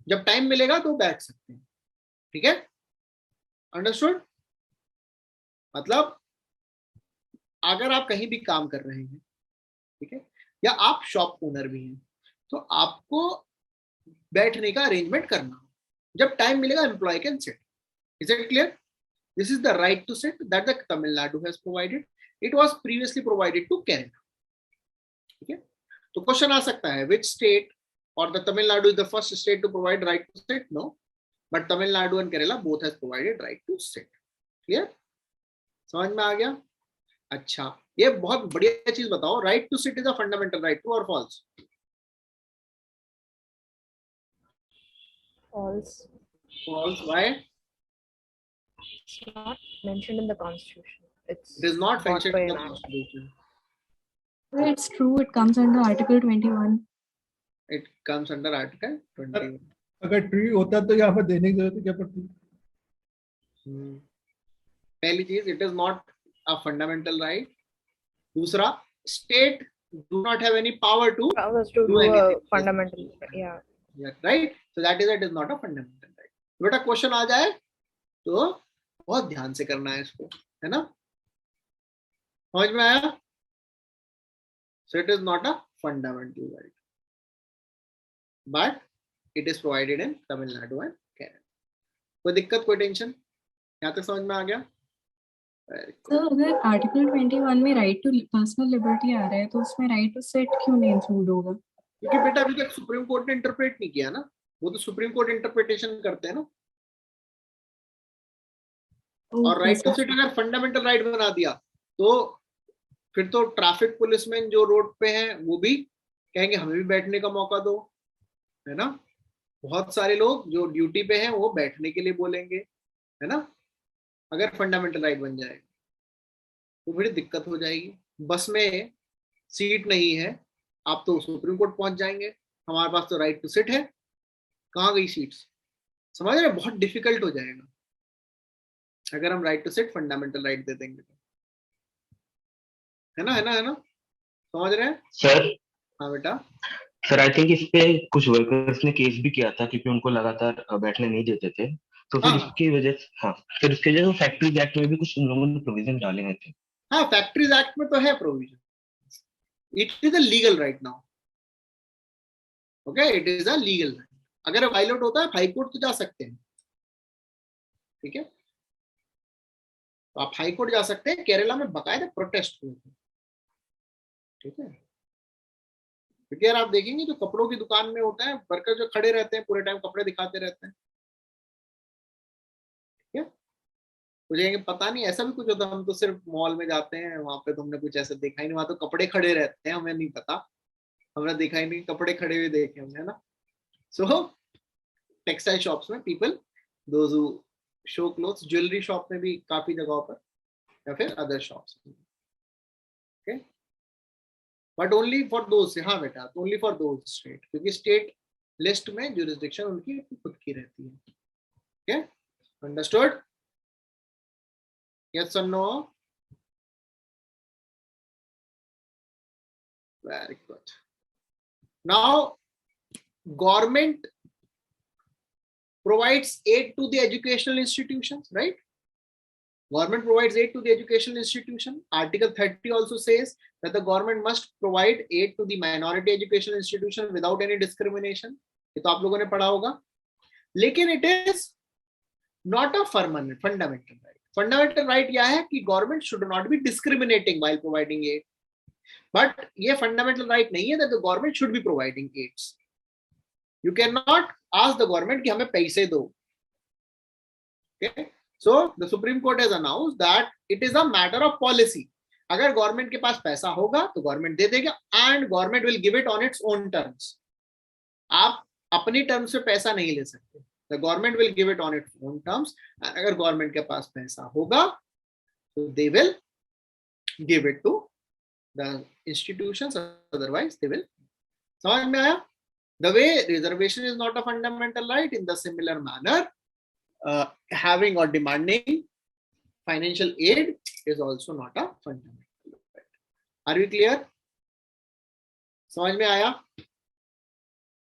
जब टाइम मिलेगा तो बैठ सकते हैं. ठीक है? अंडरस्टूड? मतलब अगर आप कहीं भी काम कर रहे हैं, ठीक है, या आप शॉप ओनर भी हैं, तो आपको बैठने का अरेंजमेंट करना हो. जब टाइम मिलेगा, employ can sit. Is it clear? This is the right to sit that the Tamil Nadu has provided. It was previously provided to Kerala. ठीक है? तो क्वेश्चन आ सकता है, which state or the Tamil Nadu is the first state to provide right to sit? No, but Tamil Nadu and Kerala both has provided right to sit. Clear? समझ में आ गया? अच्छा, ये बहुत बढ़िया चीज बताओ, right to sit is a fundamental right, true or false? False. False. Why? It's not mentioned in the Constitution. It is not mentioned in the law. Constitution. Well, it's true. It comes under Article 21. It comes under article 21। अगर ट्री होता तो यहाँ पर देने की जरूरत क्या पड़ती? पहली चीज, it is not a fundamental right. दूसरा, state do not have any power to Powers to do do a anything. fundamental. Yeah. Right, so that is not a fundamental right. बेटा क्वेश्चन आ जाए तो बहुत ध्यान से करना है इसको, है ना? समझ में आया? So it is not a fundamental right, but it is provided in Tamil Nadu and Kerala. कोई दिक्कत, कोई टेंशन? यहाँ तक समझ में आ गया? सर अगर आर्टिकल 21 में राइट टू पर्सनल लिबर्टी आ रहा है तो उसमें राइट टू सेट क्यों नहीं इंक्लूड होगा? क्योंकि बेटा अभी तक सुप्रीम कोर्ट ने इंटरप्रेट नहीं किया ना, वो तो सुप्रीम कोर्ट इंटरप्रिटेशन करते हैं ना। और राइट टू सिट अगर फंडामेंटल राइट बना दिया तो फिर तो ट्रैफिक पुलिसमैन जो रोड पे हैं वो भी कहेंगे हमें भी बैठने का मौका दो, है ना? बहुत सारे लोग जो ड्यूटी पे हैं वो बैठने के लिए बोलेंगे, है ना? अगर फंडामेंटल राइट बन जाए तो बड़ी दिक्कत हो जाएगी। बस में सीट नहीं है, आप तो सुप्रीम कोर्ट पहुंच जाएंगे, हमारे पास तो राइट टू सिट है, कहाँ गई सीट्स? समझ रहे? बहुत डिफिकल्ट हो जाएगा अगर हम right to sit fundamental right दे देंगे तो, है ना? है ना? है ना? समझ रहे हैं सर? हाँ बेटा। सर आई थिंक इस पे कुछ वर्कर्स ने केस भी किया था क्योंकि उनको लगातार बैठने नहीं देते थे, तो फिर इसकी वजह से फिर उसके वजह से फैक्ट्रीज एक्ट में भी कुछ उन लोगों ने प्रोविजन डाले हैं थे। हाँ, फैक्ट्रीज एक्ट में तो है provision, it is a legal right now. Okay, it is a legal right. अगर वायलेट होता है हाई कोर्ट तो जा सकते हैं, ठीक है? तो आप हाई कोर्ट जा सकते हैं। केरला में बकायदा प्रोटेस्ट हुए थे, ठीक है? क्योंकि यार आप देखेंगे जो कपड़ों की दुकान में होता है, वर्कर जो खड़े रहते हैं पूरे टाइम कपड़े दिखाते रहते हैं, ठीक है? मुझे पता नहीं ऐसा भी कुछ होता, हम तो सिर्फ मॉल में जाते हैं, वहां पे तुमने कुछ ऐसा देखा ही नहीं, वहां तो कपड़े खड़े रहते हैं, हमें नहीं पता, हमने देखा ही नहीं कपड़े खड़े हुए देखे हमने, है ना? सो टेक्सटाइल शॉप्स में people those who show clothes, jewellery shop में भी काफी जगहों पर, या फिर अदर शॉप्स में, okay? But only for those, हाँ बेटा, ओनली फॉर दोज स्टेट, क्योंकि स्टेट लिस्ट में ज्यूरिसडिक्शन उनकी खुद की रहती है, ओके? अंडरस्टूड? यस और no? Very good. Now government provides aid to the educational institutions, right? Government provides aid to the educational institution. Article 30 also says that the government must provide aid to the minority educational institution without any discrimination. ये तो आप लोगों ने पढ़ा होगा। लेकिन it is not a fundamental right. Fundamental right यह है कि government should not be discriminating while providing aid. But ये fundamental right नहीं है that the government should be providing aids. You cannot ask the government कि हमें पैसे दो, okay? So the Supreme Court has announced that it is a matter of policy. अगर गवर्नमेंट के पास पैसा होगा तो गवर्नमेंट दे देगा, and government will give it on its own terms. आप अपनी टर्म्स से पैसा नहीं ले सकते, the government will give it on its own terms. and अगर गवर्नमेंट के पास पैसा होगा तो they will give it to the institutions, otherwise they will. समझ में आया? The way reservation is not a fundamental right, in the similar manner, having or demanding financial aid is also not a fundamental right. Are we clear? समझ में आया?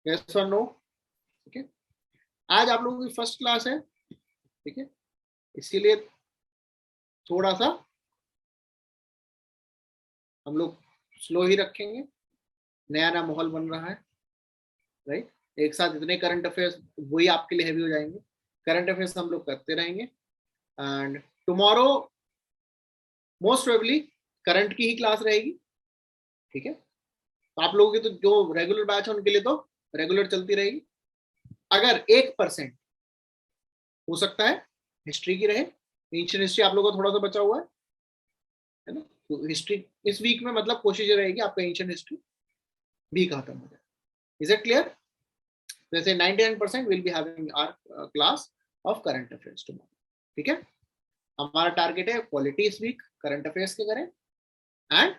Yes or no? Okay. आज आप लोगों की फर्स्ट क्लास है, ठीक है? इसीलिए थोड़ा सा हम लोग स्लो ही रखेंगे, नया नया माहौल बन रहा है, राइट? एक साथ इतने करंट अफेयर्स वही आपके लिए हैवी हो जाएंगे। करंट अफेयर्स हम लोग करते रहेंगे, and tomorrow most probably current की ही क्लास रहेगी, ठीक है? तो आप लोगों की तो जो रेगुलर बैच है उनके लिए तो रेगुलर चलती रहेगी। अगर 1% हो सकता है हिस्ट्री की रहे, एंशिएंट हिस्ट्री आप लोगों को थोड़ा सा बचा हुआ है ना? तो हिस्ट्री इस वीक में मतलब कोशिश रहेगी आपका एंशिएंट हिस्ट्री भी खत्म हो जाए। Is it clear? जैसे 99% will be having our class of current affairs tomorrow, ठीक है? हमारा टारगेट है पॉलिटी इस वीक करंट अफेयर्स के करें, एंड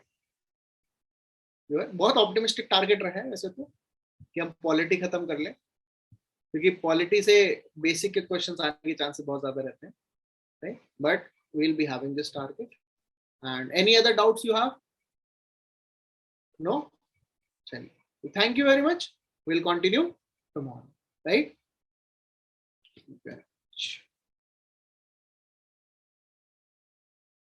जो है बहुत ऑप्टिमिस्टिक टारगेट रहा है वैसे तो, कि हम पॉलिटी खत्म कर लें, क्योंकि पॉलिटी से बेसिक के क्वेश्चंस आने के चांसेस बहुत ज्यादा रहते हैं, right? But we will be having this target. And any other doubts you have? No? चलिए, thank you very much. Will continue tomorrow, right?